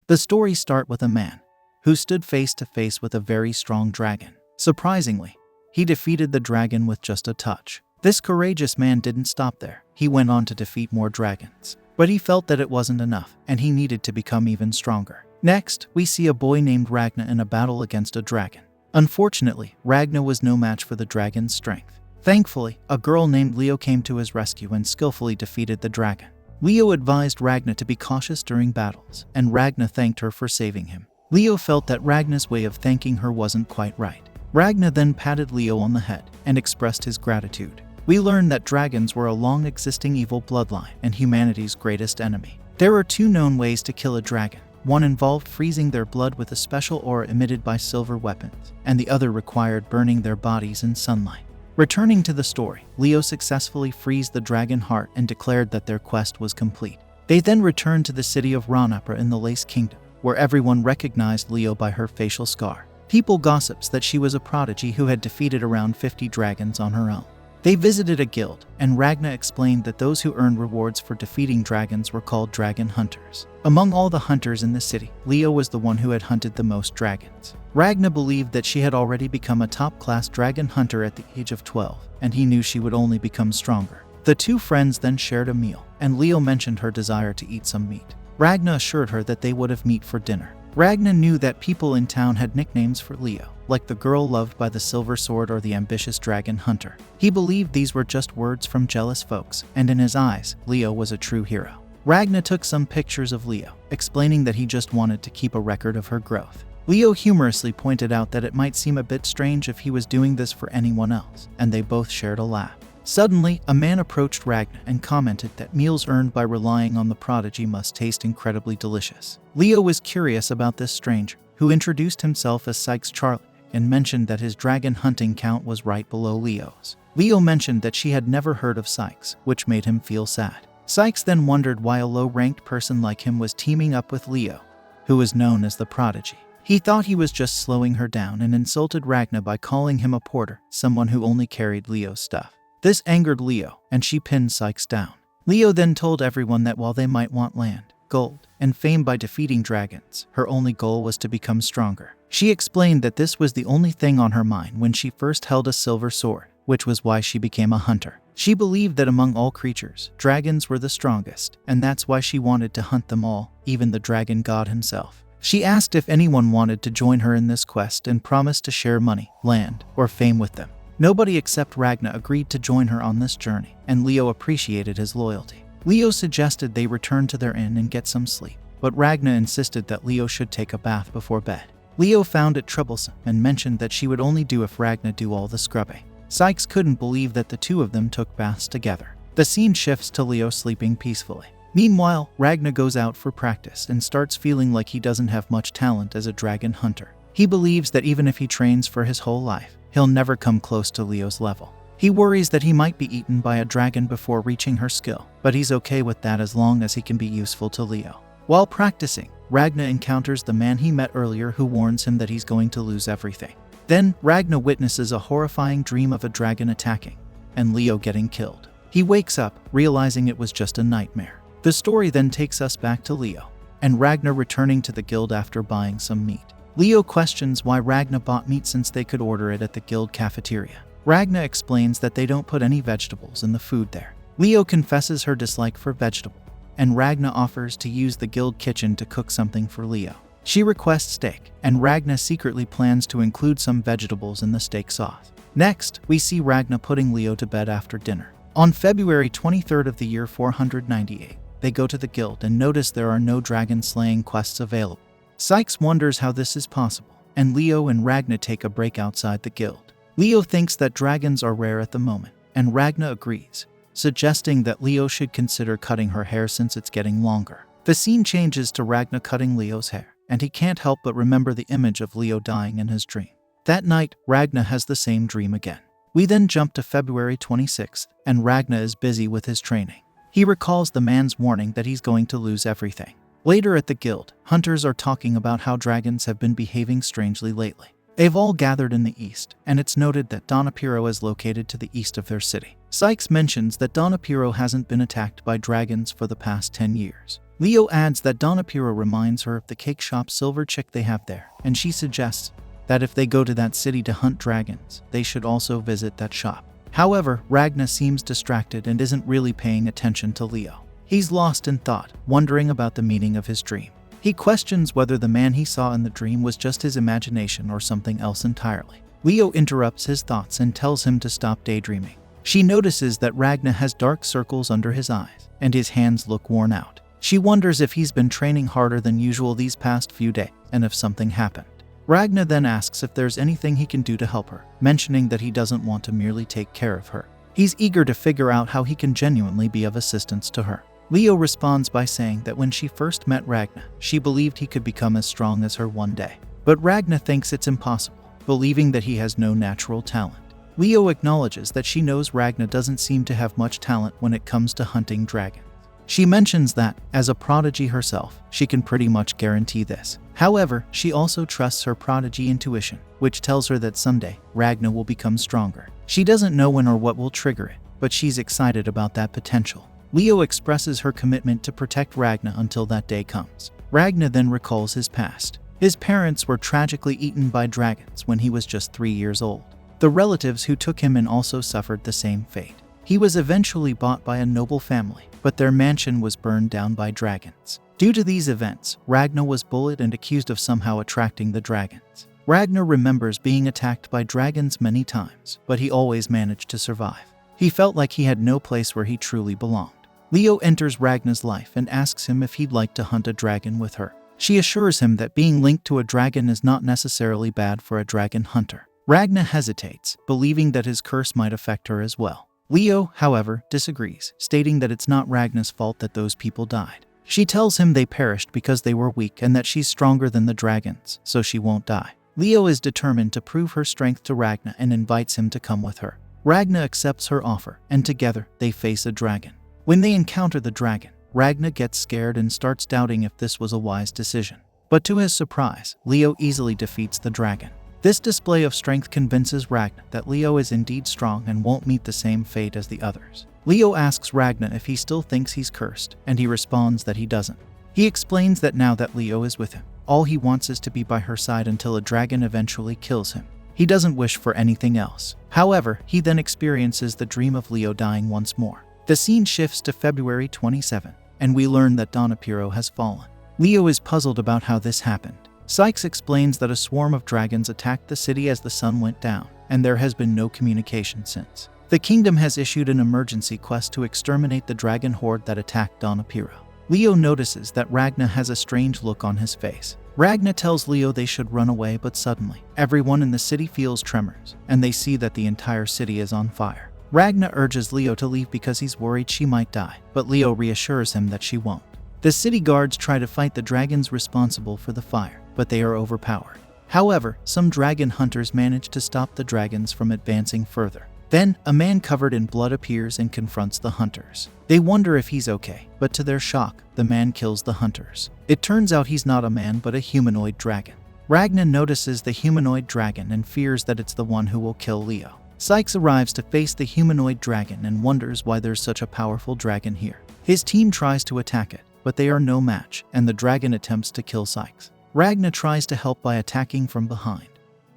The stories start with a man who stood face to face with a very strong dragon. Surprisingly, he defeated the dragon with just a touch. This courageous man didn't stop there. He went on to defeat more dragons. But he felt that it wasn't enough, and he needed to become even stronger. Next, we see a boy named Ragna in a battle against a dragon. Unfortunately, Ragna was no match for the dragon's strength. Thankfully, a girl named Leo came to his rescue and skillfully defeated the dragon. Leo advised Ragna to be cautious during battles, and Ragna thanked her for saving him. Leo felt that Ragna's way of thanking her wasn't quite right. Ragna then patted Leo on the head and expressed his gratitude. We learn that dragons were a long-existing evil bloodline and humanity's greatest enemy. There are two known ways to kill a dragon. One involved freezing their blood with a special aura emitted by silver weapons, and the other required burning their bodies in sunlight. Returning to the story, Leo successfully freed the dragon heart and declared that their quest was complete. They then returned to the city of Ragna in the Lace Kingdom, where everyone recognized Leo by her facial scar. People gossips that she was a prodigy who had defeated around 50 dragons on her own. They visited a guild, and Ragna explained that those who earned rewards for defeating dragons were called dragon hunters. Among all the hunters in the city, Leo was the one who had hunted the most dragons. Ragna believed that she had already become a top-class dragon hunter at the age of 12, and he knew she would only become stronger. The two friends then shared a meal, and Leo mentioned her desire to eat some meat. Ragna assured her that they would have meat for dinner. Ragna knew that people in town had nicknames for Leo, like the girl loved by the silver sword or the ambitious dragon hunter. He believed these were just words from jealous folks, and in his eyes, Leo was a true hero. Ragna took some pictures of Leo, explaining that he just wanted to keep a record of her growth. Leo humorously pointed out that it might seem a bit strange if he was doing this for anyone else, and they both shared a laugh. Suddenly, a man approached Ragna and commented that meals earned by relying on the prodigy must taste incredibly delicious. Leo was curious about this stranger, who introduced himself as Sykes Charlie and mentioned that his dragon hunting count was right below Leo's. Leo mentioned that she had never heard of Sykes, which made him feel sad. Sykes then wondered why a low-ranked person like him was teaming up with Leo, who was known as the prodigy. He thought he was just slowing her down and insulted Ragna by calling him a porter, someone who only carried Leo's stuff. This angered Leo, and she pinned Sykes down. Leo then told everyone that while they might want land, gold, and fame by defeating dragons, her only goal was to become stronger. She explained that this was the only thing on her mind when she first held a silver sword, which was why she became a hunter. She believed that among all creatures, dragons were the strongest, and that's why she wanted to hunt them all, even the dragon god himself. She asked if anyone wanted to join her in this quest and promised to share money, land, or fame with them. Nobody except Ragna agreed to join her on this journey, and Leo appreciated his loyalty. Leo suggested they return to their inn and get some sleep, but Ragna insisted that Leo should take a bath before bed. Leo found it troublesome and mentioned that she would only do if Ragna do all the scrubbing. Sykes couldn't believe that the two of them took baths together. The scene shifts to Leo sleeping peacefully. Meanwhile, Ragna goes out for practice and starts feeling like he doesn't have much talent as a dragon hunter. He believes that even if he trains for his whole life, he'll never come close to Leo's level. He worries that he might be eaten by a dragon before reaching her skill, but he's okay with that as long as he can be useful to Leo. While practicing, Ragna encounters the man he met earlier who warns him that he's going to lose everything. Then, Ragna witnesses a horrifying dream of a dragon attacking, and Leo getting killed. He wakes up, realizing it was just a nightmare. The story then takes us back to Leo, and Ragna returning to the guild after buying some meat. Leo questions why Ragna bought meat since they could order it at the guild cafeteria. Ragna explains that they don't put any vegetables in the food there. Leo confesses her dislike for vegetables, and Ragna offers to use the guild kitchen to cook something for Leo. She requests steak, and Ragna secretly plans to include some vegetables in the steak sauce. Next, we see Ragna putting Leo to bed after dinner. On February 23rd of the year 498, they go to the guild and notice there are no dragon-slaying quests available. Sykes wonders how this is possible, and Leo and Ragna take a break outside the guild. Leo thinks that dragons are rare at the moment, and Ragna agrees, suggesting that Leo should consider cutting her hair since it's getting longer. The scene changes to Ragna cutting Leo's hair, and he can't help but remember the image of Leo dying in his dream. That night, Ragna has the same dream again. We then jump to February 26th, and Ragna is busy with his training. He recalls the man's warning that he's going to lose everything. Later at the guild, hunters are talking about how dragons have been behaving strangely lately. They've all gathered in the east, and it's noted that Donapiro is located to the east of their city. Sykes mentions that Donapiro hasn't been attacked by dragons for the past 10 years. Leo adds that Donapiro reminds her of the cake shop silver chick they have there, and she suggests that if they go to that city to hunt dragons, they should also visit that shop. However, Ragna seems distracted and isn't really paying attention to Leo. He's lost in thought, wondering about the meaning of his dream. He questions whether the man he saw in the dream was just his imagination or something else entirely. Leo interrupts his thoughts and tells him to stop daydreaming. She notices that Ragna has dark circles under his eyes, and his hands look worn out. She wonders if he's been training harder than usual these past few days, and if something happened. Ragna then asks if there's anything he can do to help her, mentioning that he doesn't want to merely take care of her. He's eager to figure out how he can genuinely be of assistance to her. Leo responds by saying that when she first met Ragna, she believed he could become as strong as her one day. But Ragna thinks it's impossible, believing that he has no natural talent. Leo acknowledges that she knows Ragna doesn't seem to have much talent when it comes to hunting dragons. She mentions that, as a prodigy herself, she can pretty much guarantee this. However, she also trusts her prodigy intuition, which tells her that someday, Ragna will become stronger. She doesn't know when or what will trigger it, but she's excited about that potential. Leo expresses her commitment to protect Ragna until that day comes. Ragna then recalls his past. His parents were tragically eaten by dragons when he was just 3 years old. The relatives who took him in also suffered the same fate. He was eventually bought by a noble family, but their mansion was burned down by dragons. Due to these events, Ragna was bullied and accused of somehow attracting the dragons. Ragna remembers being attacked by dragons many times, but he always managed to survive. He felt like he had no place where he truly belonged. Leo enters Ragna's life and asks him if he'd like to hunt a dragon with her. She assures him that being linked to a dragon is not necessarily bad for a dragon hunter. Ragna hesitates, believing that his curse might affect her as well. Leo, however, disagrees, stating that it's not Ragna's fault that those people died. She tells him they perished because they were weak and that she's stronger than the dragons, so she won't die. Leo is determined to prove her strength to Ragna and invites him to come with her. Ragna accepts her offer, and together they face a dragon. When they encounter the dragon, Ragna gets scared and starts doubting if this was a wise decision. But to his surprise, Leo easily defeats the dragon. This display of strength convinces Ragna that Leo is indeed strong and won't meet the same fate as the others. Leo asks Ragna if he still thinks he's cursed, and he responds that he doesn't. He explains that now that Leo is with him, all he wants is to be by her side until a dragon eventually kills him. He doesn't wish for anything else. However, he then experiences the dream of Leo dying once more. The scene shifts to February 27, and we learn that Donapiro has fallen. Leo is puzzled about how this happened. Sykes explains that a swarm of dragons attacked the city as the sun went down, and there has been no communication since. The kingdom has issued an emergency quest to exterminate the dragon horde that attacked Donapiro. Leo notices that Ragna has a strange look on his face. Ragna tells Leo they should run away, but suddenly, everyone in the city feels tremors, and they see that the entire city is on fire. Ragna urges Leo to leave because he's worried she might die, but Leo reassures him that she won't. The city guards try to fight the dragons responsible for the fire, but they are overpowered. However, some dragon hunters manage to stop the dragons from advancing further. Then, a man covered in blood appears and confronts the hunters. They wonder if he's okay, but to their shock, the man kills the hunters. It turns out he's not a man but a humanoid dragon. Ragna notices the humanoid dragon and fears that it's the one who will kill Leo. Sykes arrives to face the humanoid dragon and wonders why there's such a powerful dragon here. His team tries to attack it, but they are no match, and the dragon attempts to kill Sykes. Ragna tries to help by attacking from behind,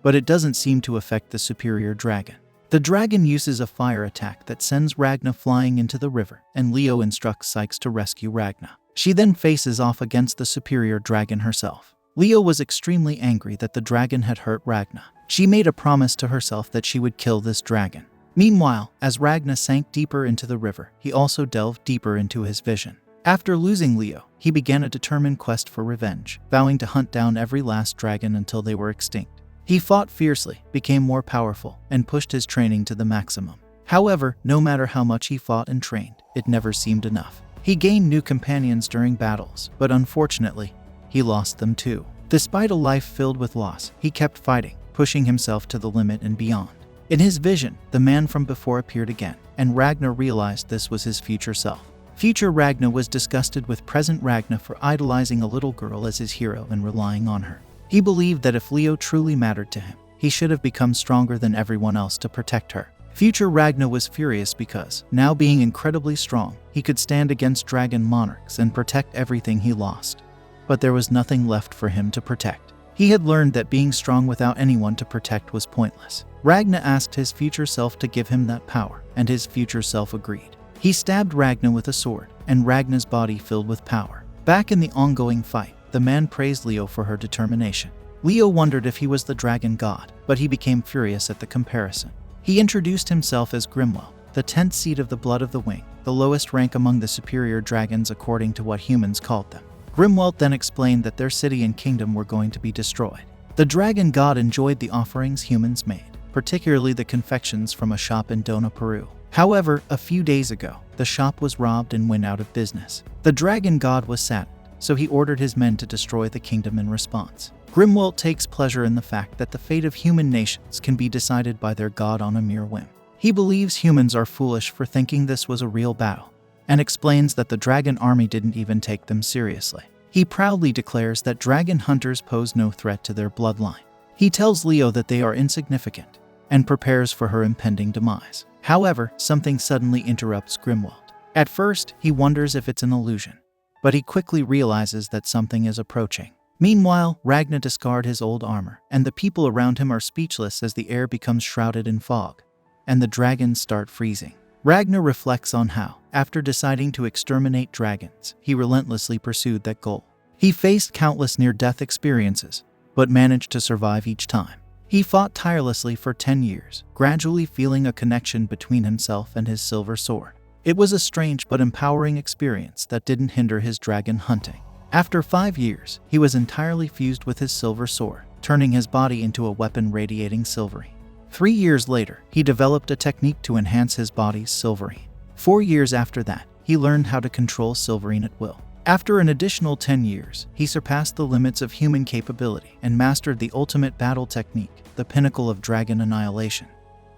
but it doesn't seem to affect the superior dragon. The dragon uses a fire attack that sends Ragna flying into the river, and Leo instructs Sykes to rescue Ragna. She then faces off against the superior dragon herself. Leo was extremely angry that the dragon had hurt Ragna. She made a promise to herself that she would kill this dragon. Meanwhile, as Ragna sank deeper into the river, he also delved deeper into his vision. After losing Leo, he began a determined quest for revenge, vowing to hunt down every last dragon until they were extinct. He fought fiercely, became more powerful, and pushed his training to the maximum. However, no matter how much he fought and trained, it never seemed enough. He gained new companions during battles, but unfortunately, he lost them too. Despite a life filled with loss, he kept fighting, pushing himself to the limit and beyond. In his vision, the man from before appeared again, and Ragna realized this was his future self. Future Ragna was disgusted with present Ragna for idolizing a little girl as his hero and relying on her. He believed that if Leo truly mattered to him, he should have become stronger than everyone else to protect her. Future Ragna was furious because, now being incredibly strong, he could stand against dragon monarchs and protect everything he lost. But there was nothing left for him to protect. He had learned that being strong without anyone to protect was pointless. Ragna asked his future self to give him that power, and his future self agreed. He stabbed Ragna with a sword, and Ragna's body filled with power. Back in the ongoing fight, the man praised Leo for her determination. Leo wondered if he was the dragon god, but he became furious at the comparison. He introduced himself as Grimwell, the 10th seed of the blood of the wing, the lowest rank among the superior dragons according to what humans called them. Grimwell then explained that their city and kingdom were going to be destroyed. The dragon god enjoyed the offerings humans made, particularly the confections from a shop in Dona, Peru. However, a few days ago, the shop was robbed and went out of business. The dragon god was saddened, so he ordered his men to destroy the kingdom in response. Grimwell takes pleasure in the fact that the fate of human nations can be decided by their god on a mere whim. He believes humans are foolish for thinking this was a real battle, and explains that the dragon army didn't even take them seriously. He proudly declares that dragon hunters pose no threat to their bloodline. He tells Leo that they are insignificant, and prepares for her impending demise. However, something suddenly interrupts Grimwell. At first, he wonders if it's an illusion, but he quickly realizes that something is approaching. Meanwhile, Ragna discards his old armor, and the people around him are speechless as the air becomes shrouded in fog, and the dragons start freezing. Ragna reflects on how, after deciding to exterminate dragons, he relentlessly pursued that goal. He faced countless near-death experiences, but managed to survive each time. He fought tirelessly for 10 years, gradually feeling a connection between himself and his silver sword. It was a strange but empowering experience that didn't hinder his dragon hunting. After 5 years, he was entirely fused with his silver sword, turning his body into a weapon radiating silvery. 3 years later, he developed a technique to enhance his body's silverine. 4 years after that, he learned how to control silverine at will. After an additional 10 years, he surpassed the limits of human capability and mastered the ultimate battle technique, the pinnacle of dragon annihilation,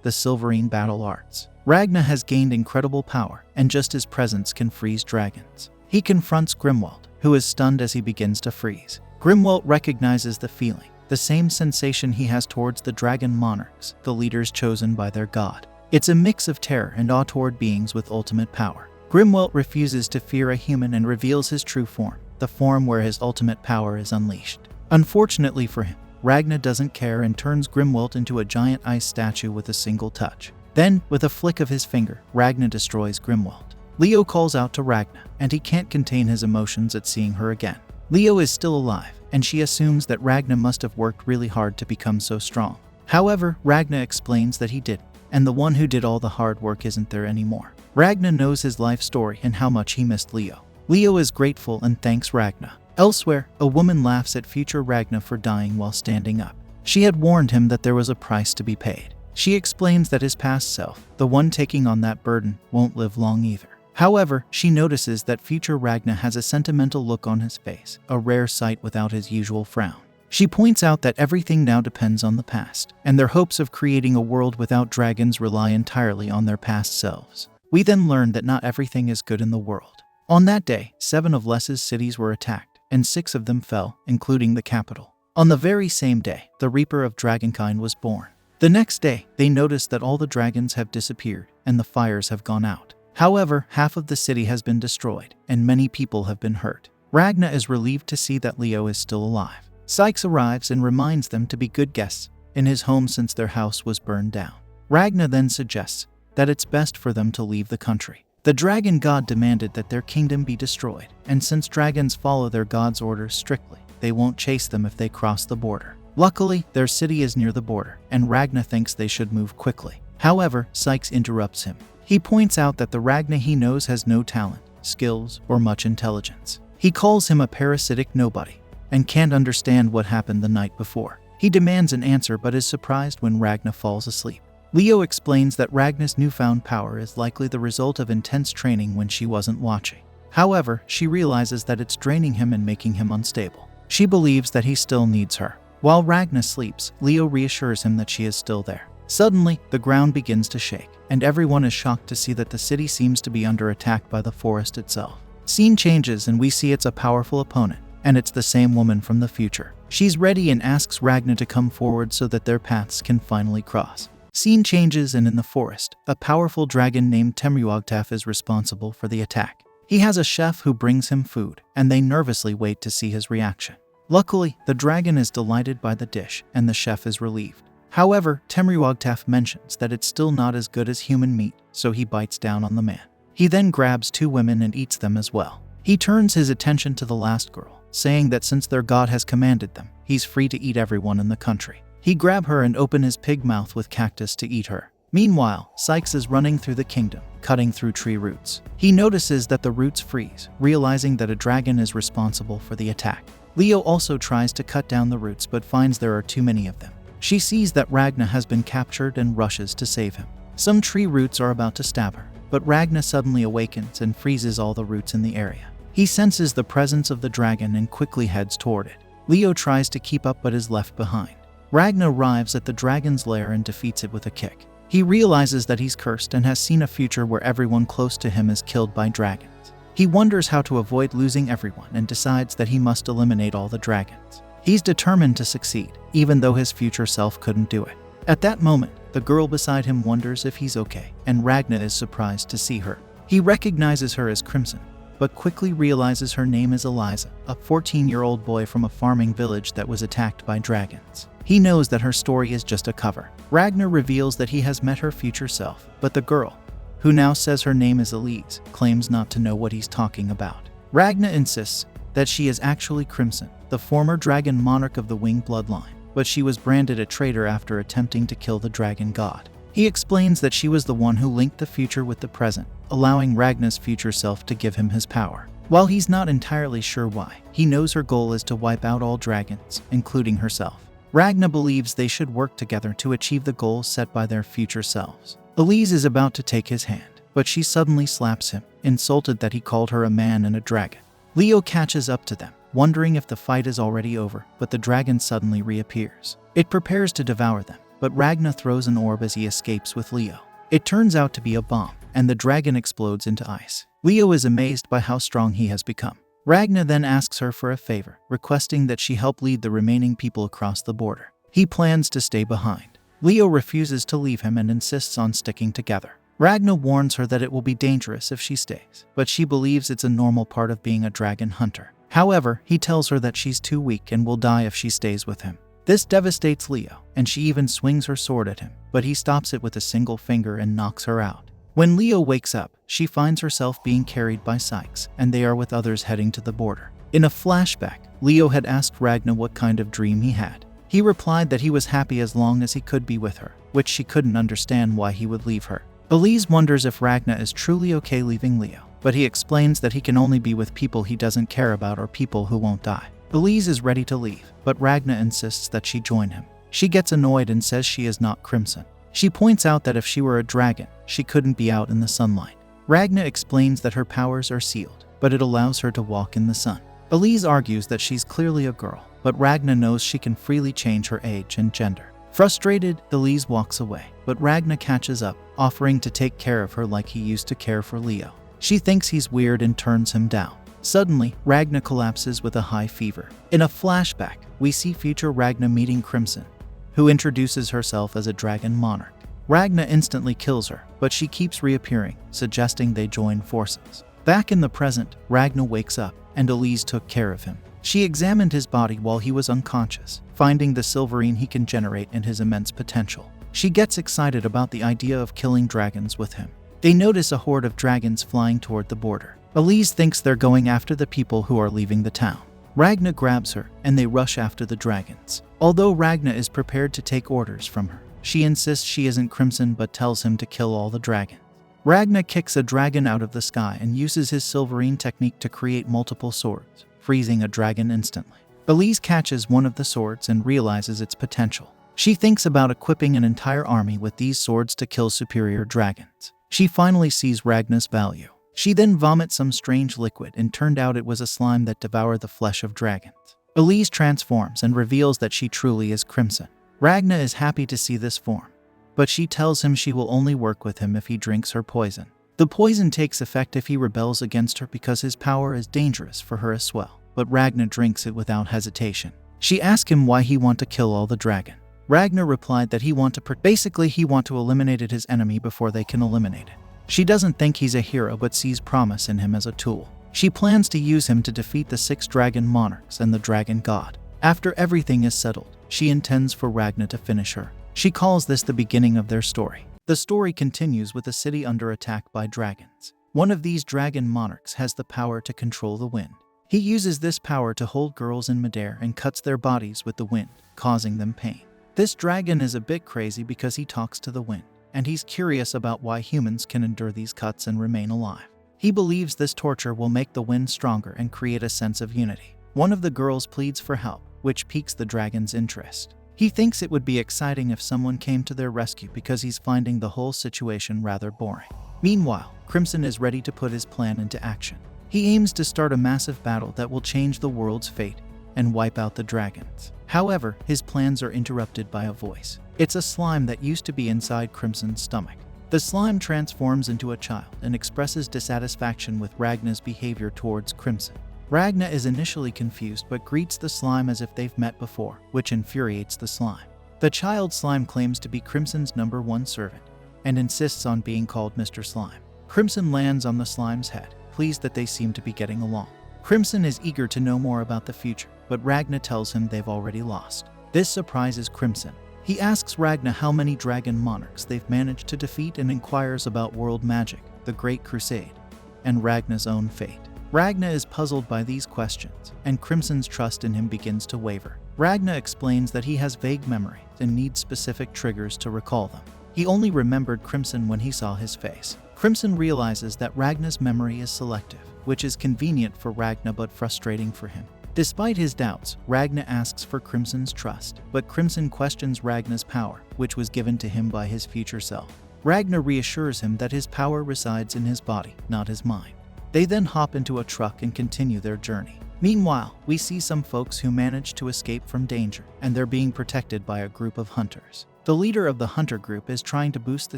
the silverine battle arts. Ragna has gained incredible power, and just his presence can freeze dragons. He confronts Grimwald, who is stunned as he begins to freeze. Grimwald recognizes the feeling, the same sensation he has towards the dragon monarchs, the leaders chosen by their god. It's a mix of terror and awe toward beings with ultimate power. Grimwald refuses to fear a human and reveals his true form, the form where his ultimate power is unleashed. Unfortunately for him, Ragna doesn't care and turns Grimwald into a giant ice statue with a single touch. Then, with a flick of his finger, Ragna destroys Grimwald. Leo calls out to Ragna, and he can't contain his emotions at seeing her again. Leo is still alive, and she assumes that Ragna must have worked really hard to become so strong. However, Ragna explains that he didn't, and the one who did all the hard work isn't there anymore. Ragna knows his life story and how much he missed Leo. Leo is grateful and thanks Ragna. Elsewhere, a woman laughs at future Ragna for dying while standing up. She had warned him that there was a price to be paid. She explains that his past self, the one taking on that burden, won't live long either. However, she notices that future Ragna has a sentimental look on his face, a rare sight without his usual frown. She points out that everything now depends on the past, and their hopes of creating a world without dragons rely entirely on their past selves. We then learn that not everything is good in the world. On that day, 7 of Les's cities were attacked, and 6 of them fell, including the capital. On the very same day, the Reaper of Dragonkind was born. The next day, they noticed that all the dragons have disappeared, and the fires have gone out. However, half of the city has been destroyed, and many people have been hurt. Ragna is relieved to see that Leo is still alive. Sykes arrives and reminds them to be good guests in his home since their house was burned down. Ragna then suggests that it's best for them to leave the country. The dragon god demanded that their kingdom be destroyed, and since dragons follow their god's orders strictly, they won't chase them if they cross the border. Luckily, their city is near the border, and Ragna thinks they should move quickly. However, Sykes interrupts him. He points out that the Ragna he knows has no talent, skills, or much intelligence. He calls him a parasitic nobody, and can't understand what happened the night before. He demands an answer but is surprised when Ragna falls asleep. Leo explains that Ragna's newfound power is likely the result of intense training when she wasn't watching. However, she realizes that it's draining him and making him unstable. She believes that he still needs her. While Ragna sleeps, Leo reassures him that she is still there. Suddenly, the ground begins to shake, and everyone is shocked to see that the city seems to be under attack by the forest itself. Scene changes and we see it's a powerful opponent, and it's the same woman from the future. She's ready and asks Ragna to come forward so that their paths can finally cross. Scene changes, and in the forest, a powerful dragon named Temruagtaf is responsible for the attack. He has a chef who brings him food, and they nervously wait to see his reaction. Luckily, the dragon is delighted by the dish, and the chef is relieved. However, Temruagtaf mentions that it's still not as good as human meat, so he bites down on the man. He then grabs 2 women and eats them as well. He turns his attention to the last girl, saying that since their god has commanded them, he's free to eat everyone in the country. He grab her and open his pig mouth with cactus to eat her. Meanwhile, Sykes is running through the kingdom, cutting through tree roots. He notices that the roots freeze, realizing that a dragon is responsible for the attack. Leo also tries to cut down the roots but finds there are too many of them. She sees that Ragna has been captured and rushes to save him. Some tree roots are about to stab her, but Ragna suddenly awakens and freezes all the roots in the area. He senses the presence of the dragon and quickly heads toward it. Leo tries to keep up but is left behind. Ragna arrives at the dragon's lair and defeats it with a kick. He realizes that he's cursed and has seen a future where everyone close to him is killed by dragons. He wonders how to avoid losing everyone and decides that he must eliminate all the dragons. He's determined to succeed, even though his future self couldn't do it. At that moment, the girl beside him wonders if he's okay, and Ragna is surprised to see her. He recognizes her as Crimson, but quickly realizes her name is Eliza, a 14-year-old boy from a farming village that was attacked by dragons. He knows that her story is just a cover. Ragnar reveals that he has met her future self, but the girl, who now says her name is Elise, claims not to know what he's talking about. Ragna insists that she is actually Crimson, the former dragon monarch of the Winged bloodline, but she was branded a traitor after attempting to kill the dragon god. He explains that she was the one who linked the future with the present, allowing Ragna's future self to give him his power. While he's not entirely sure why, he knows her goal is to wipe out all dragons, including herself. Ragna believes they should work together to achieve the goals set by their future selves. Elise is about to take his hand, but she suddenly slaps him, insulted that he called her a man and a dragon. Leo catches up to them, wondering if the fight is already over, but the dragon suddenly reappears. It prepares to devour them, but Ragna throws an orb as he escapes with Leo. It turns out to be a bomb, and the dragon explodes into ice. Leo is amazed by how strong he has become. Ragna then asks her for a favor, requesting that she help lead the remaining people across the border. He plans to stay behind. Leo refuses to leave him and insists on sticking together. Ragna warns her that it will be dangerous if she stays, but she believes it's a normal part of being a dragon hunter. However, he tells her that she's too weak and will die if she stays with him. This devastates Leo, and she even swings her sword at him, but he stops it with a single finger and knocks her out. When Leo wakes up, she finds herself being carried by Sykes, and they are with others heading to the border. In a flashback, Leo had asked Ragna what kind of dream he had. He replied that he was happy as long as he could be with her, which she couldn't understand why he would leave her. Elise wonders if Ragna is truly okay leaving Leo, but he explains that he can only be with people he doesn't care about or people who won't die. Elise is ready to leave, but Ragna insists that she join him. She gets annoyed and says she is not Crimson. She points out that if she were a dragon, she couldn't be out in the sunlight. Ragna explains that her powers are sealed, but it allows her to walk in the sun. Elise argues that she's clearly a girl, but Ragna knows she can freely change her age and gender. Frustrated, Elise walks away, but Ragna catches up, offering to take care of her like he used to care for Leo. She thinks he's weird and turns him down. Suddenly, Ragna collapses with a high fever. In a flashback, we see future Ragna meeting Crimson, who introduces herself as a dragon monarch. Ragna instantly kills her, but she keeps reappearing, suggesting they join forces. Back in the present, Ragna wakes up, and Elise took care of him. She examined his body while he was unconscious, finding the silverine he can generate and his immense potential. She gets excited about the idea of killing dragons with him. They notice a horde of dragons flying toward the border. Elise thinks they're going after the people who are leaving the town. Ragna grabs her, and they rush after the dragons. Although Ragna is prepared to take orders from her, she insists she isn't Crimson but tells him to kill all the dragons. Ragna kicks a dragon out of the sky and uses his silverine technique to create multiple swords, freezing a dragon instantly. Elise catches one of the swords and realizes its potential. She thinks about equipping an entire army with these swords to kill superior dragons. She finally sees Ragna's value. She then vomits some strange liquid and turned out it was a slime that devoured the flesh of dragons. Elise transforms and reveals that she truly is Crimson. Ragna is happy to see this form, but she tells him she will only work with him if he drinks her poison. The poison takes effect if he rebels against her because his power is dangerous for her as well, but Ragna drinks it without hesitation. She asks him why he wants to kill all the dragons. Ragna replied that he want to eliminate his enemy before they can eliminate it. She doesn't think he's a hero but sees promise in him as a tool. She plans to use him to defeat the 6 dragon monarchs and the dragon god. After everything is settled, she intends for Ragna to finish her. She calls this the beginning of their story. The story continues with a city under attack by dragons. One of these dragon monarchs has the power to control the wind. He uses this power to hold girls in midair and cuts their bodies with the wind, causing them pain. This dragon is a bit crazy because he talks to the wind, and he's curious about why humans can endure these cuts and remain alive. He believes this torture will make the wind stronger and create a sense of unity. One of the girls pleads for help, which piques the dragon's interest. He thinks it would be exciting if someone came to their rescue because he's finding the whole situation rather boring. Meanwhile, Crimson is ready to put his plan into action. He aims to start a massive battle that will change the world's fate and wipe out the dragons. However, his plans are interrupted by a voice. It's a slime that used to be inside Crimson's stomach. The slime transforms into a child and expresses dissatisfaction with Ragna's behavior towards Crimson. Ragna is initially confused but greets the slime as if they've met before, which infuriates the slime. The child slime claims to be Crimson's #1 servant and insists on being called Mr. Slime. Crimson lands on the slime's head, pleased that they seem to be getting along. Crimson is eager to know more about the future, but Ragna tells him they've already lost. This surprises Crimson. He asks Ragna how many dragon monarchs they've managed to defeat and inquires about world magic, the Great Crusade, and Ragna's own fate. Ragna is puzzled by these questions, and Crimson's trust in him begins to waver. Ragna explains that he has vague memories and needs specific triggers to recall them. He only remembered Crimson when he saw his face. Crimson realizes that Ragna's memory is selective, which is convenient for Ragna but frustrating for him. Despite his doubts, Ragna asks for Crimson's trust, but Crimson questions Ragna's power, which was given to him by his future self. Ragna reassures him that his power resides in his body, not his mind. They then hop into a truck and continue their journey. Meanwhile, we see some folks who manage to escape from danger, and they're being protected by a group of hunters. The leader of the hunter group is trying to boost the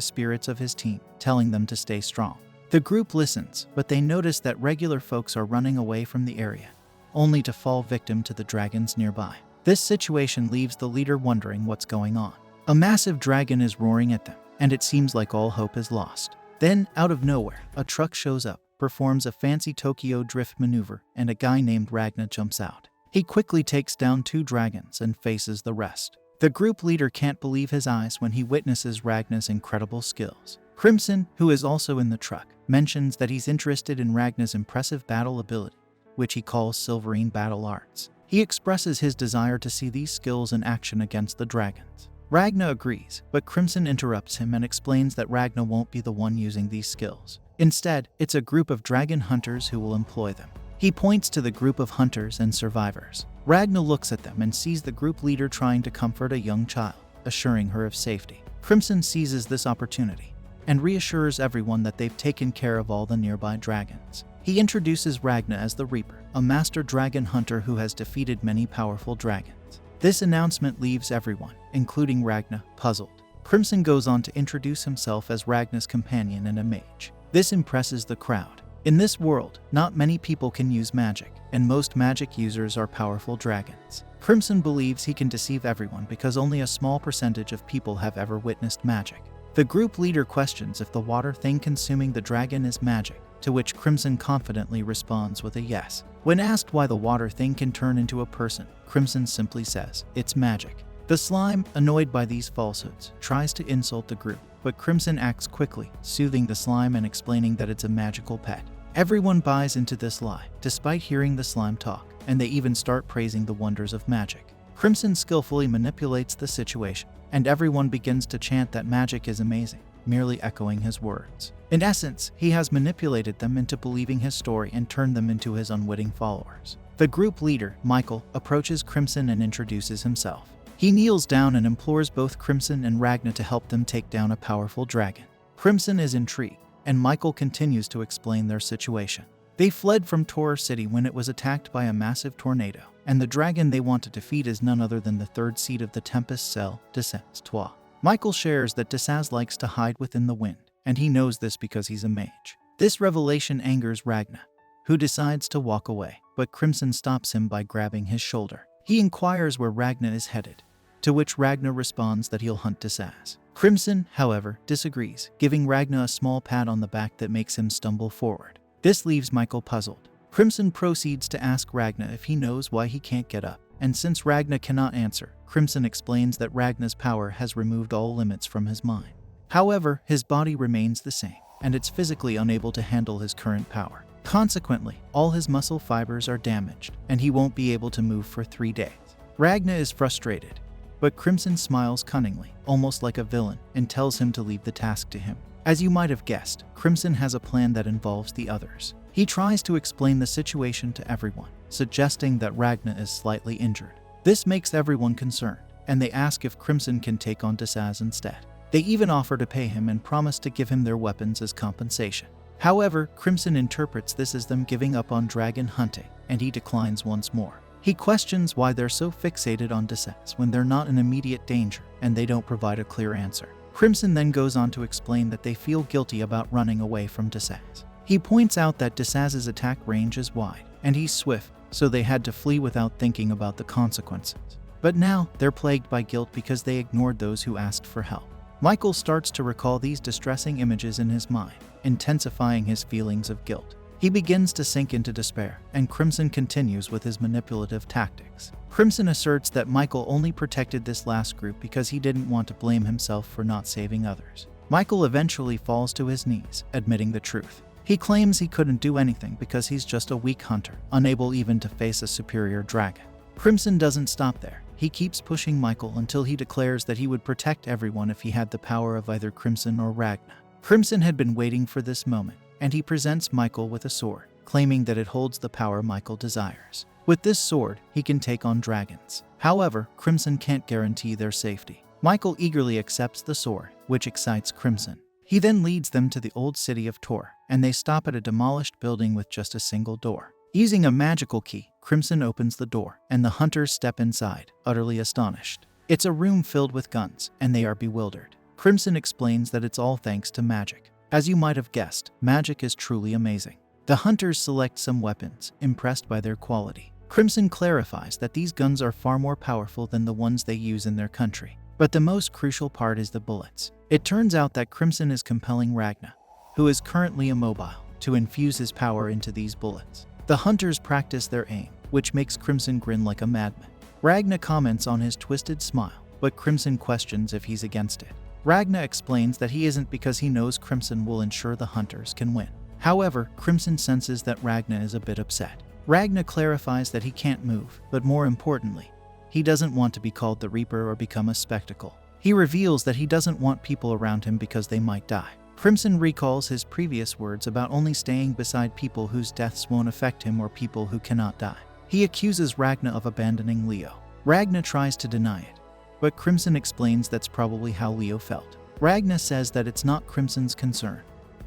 spirits of his team, telling them to stay strong. The group listens, but they notice that regular folks are running away from the area, only to fall victim to the dragons nearby. This situation leaves the leader wondering what's going on. A massive dragon is roaring at them, and it seems like all hope is lost. Then, out of nowhere, a truck shows up, performs a fancy Tokyo drift maneuver, and a guy named Ragna jumps out. He quickly takes down 2 dragons and faces the rest. The group leader can't believe his eyes when he witnesses Ragna's incredible skills. Crimson, who is also in the truck, mentions that he's interested in Ragna's impressive battle ability, which he calls Silverine Battle Arts. He expresses his desire to see these skills in action against the dragons. Ragna agrees, but Crimson interrupts him and explains that Ragna won't be the one using these skills. Instead, it's a group of dragon hunters who will employ them. He points to the group of hunters and survivors. Ragna looks at them and sees the group leader trying to comfort a young child, assuring her of safety. Crimson seizes this opportunity and reassures everyone that they've taken care of all the nearby dragons. He introduces Ragna as the Reaper, a master dragon hunter who has defeated many powerful dragons. This announcement leaves everyone, including Ragna, puzzled. Crimson goes on to introduce himself as Ragna's companion and a mage. This impresses the crowd. In this world, not many people can use magic, and most magic users are powerful dragons. Crimson believes he can deceive everyone because only a small percentage of people have ever witnessed magic. The group leader questions if the water thing consuming the dragon is magic, to which Crimson confidently responds with a yes. When asked why the water thing can turn into a person, Crimson simply says, "It's magic." The slime, annoyed by these falsehoods, tries to insult the group, but Crimson acts quickly, soothing the slime and explaining that it's a magical pet. Everyone buys into this lie, despite hearing the slime talk, and they even start praising the wonders of magic. Crimson skillfully manipulates the situation, and everyone begins to chant that magic is amazing, merely echoing his words. In essence, he has manipulated them into believing his story and turned them into his unwitting followers. The group leader, Michael, approaches Crimson and introduces himself. He kneels down and implores both Crimson and Ragna to help them take down a powerful dragon. Crimson is intrigued, and Michael continues to explain their situation. They fled from Tor City when it was attacked by a massive tornado, and the dragon they want to defeat is none other than the 3rd seed of the Tempest cell, Descends-Toi. Michael shares that Descends likes to hide within the wind, and he knows this because he's a mage. This revelation angers Ragna, who decides to walk away, but Crimson stops him by grabbing his shoulder. He inquires where Ragna is headed, to which Ragna responds that he'll hunt Desaz. Crimson, however, disagrees, giving Ragna a small pat on the back that makes him stumble forward. This leaves Michael puzzled. Crimson proceeds to ask Ragna if he knows why he can't get up, and since Ragna cannot answer, Crimson explains that Ragna's power has removed all limits from his mind. However, his body remains the same, and it's physically unable to handle his current power. Consequently, all his muscle fibers are damaged, and he won't be able to move for 3 days. Ragna is frustrated, but Crimson smiles cunningly, almost like a villain, and tells him to leave the task to him. As you might have guessed, Crimson has a plan that involves the others. He tries to explain the situation to everyone, suggesting that Ragna is slightly injured. This makes everyone concerned, and they ask if Crimson can take on Desaz instead. They even offer to pay him and promise to give him their weapons as compensation. However, Crimson interprets this as them giving up on dragon hunting, and he declines once more. He questions why they're so fixated on Desaz when they're not in immediate danger, and they don't provide a clear answer. Crimson then goes on to explain that they feel guilty about running away from Desaz. He points out that Desaz's attack range is wide, and he's swift, so they had to flee without thinking about the consequences. But now, they're plagued by guilt because they ignored those who asked for help. Michael starts to recall these distressing images in his mind, intensifying his feelings of guilt. He begins to sink into despair, and Crimson continues with his manipulative tactics. Crimson asserts that Michael only protected this last group because he didn't want to blame himself for not saving others. Michael eventually falls to his knees, admitting the truth. He claims he couldn't do anything because he's just a weak hunter, unable even to face a superior dragon. Crimson doesn't stop there. He keeps pushing Michael until he declares that he would protect everyone if he had the power of either Crimson or Ragna. Crimson had been waiting for this moment, and he presents Michael with a sword, claiming that it holds the power Michael desires. With this sword, he can take on dragons. However, Crimson can't guarantee their safety. Michael eagerly accepts the sword, which excites Crimson. He then leads them to the old city of Tor, and they stop at a demolished building with just a single door. Using a magical key, Crimson opens the door, and the hunters step inside, utterly astonished. It's a room filled with guns, and they are bewildered. Crimson explains that it's all thanks to magic. As you might have guessed, magic is truly amazing. The hunters select some weapons, impressed by their quality. Crimson clarifies that these guns are far more powerful than the ones they use in their country. But the most crucial part is the bullets. It turns out that Crimson is compelling Ragna, who is currently immobile, to infuse his power into these bullets. The hunters practice their aim, which makes Crimson grin like a madman. Ragna comments on his twisted smile, but Crimson questions if he's against it. Ragna explains that he isn't because he knows Crimson will ensure the hunters can win. However, Crimson senses that Ragna is a bit upset. Ragna clarifies that he can't move, but more importantly, he doesn't want to be called the Reaper or become a spectacle. He reveals that he doesn't want people around him because they might die. Crimson recalls his previous words about only staying beside people whose deaths won't affect him or people who cannot die. He accuses Ragna of abandoning Leo. Ragna tries to deny it, but Crimson explains that's probably how Leo felt. Ragna says that it's not Crimson's concern,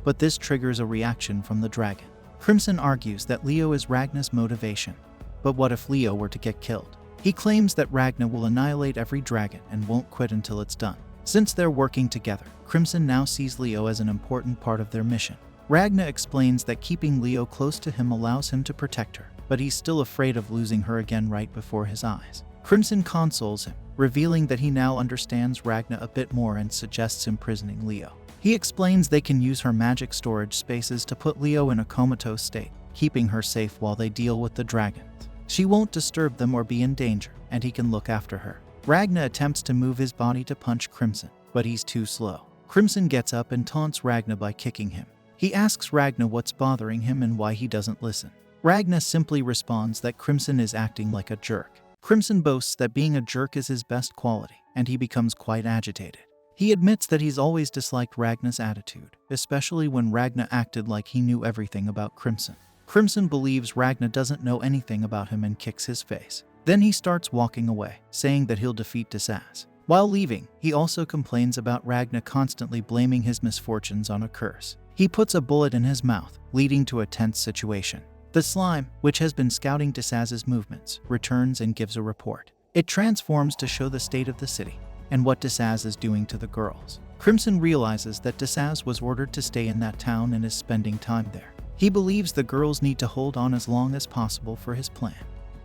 but this triggers a reaction from the dragon. Crimson argues that Leo is Ragna's motivation, but what if Leo were to get killed? He claims that Ragna will annihilate every dragon and won't quit until it's done. Since they're working together, Crimson now sees Leo as an important part of their mission. Ragna explains that keeping Leo close to him allows him to protect her, but he's still afraid of losing her again right before his eyes. Crimson consoles him, revealing that he now understands Ragna a bit more and suggests imprisoning Leo. He explains they can use her magic storage spaces to put Leo in a comatose state, keeping her safe while they deal with the dragons. She won't disturb them or be in danger, and he can look after her. Ragna attempts to move his body to punch Crimson, but he's too slow. Crimson gets up and taunts Ragna by kicking him. He asks Ragna what's bothering him and why he doesn't listen. Ragna simply responds that Crimson is acting like a jerk. Crimson boasts that being a jerk is his best quality, and he becomes quite agitated. He admits that he's always disliked Ragna's attitude, especially when Ragna acted like he knew everything about Crimson. Crimson believes Ragna doesn't know anything about him and kicks his face. Then he starts walking away, saying that he'll defeat Desaz. While leaving, he also complains about Ragna constantly blaming his misfortunes on a curse. He puts a bullet in his mouth, leading to a tense situation. The slime, which has been scouting Desaz's movements, returns and gives a report. It transforms to show the state of the city and what Desaz is doing to the girls. Crimson realizes that Desaz was ordered to stay in that town and is spending time there. He believes the girls need to hold on as long as possible for his plan.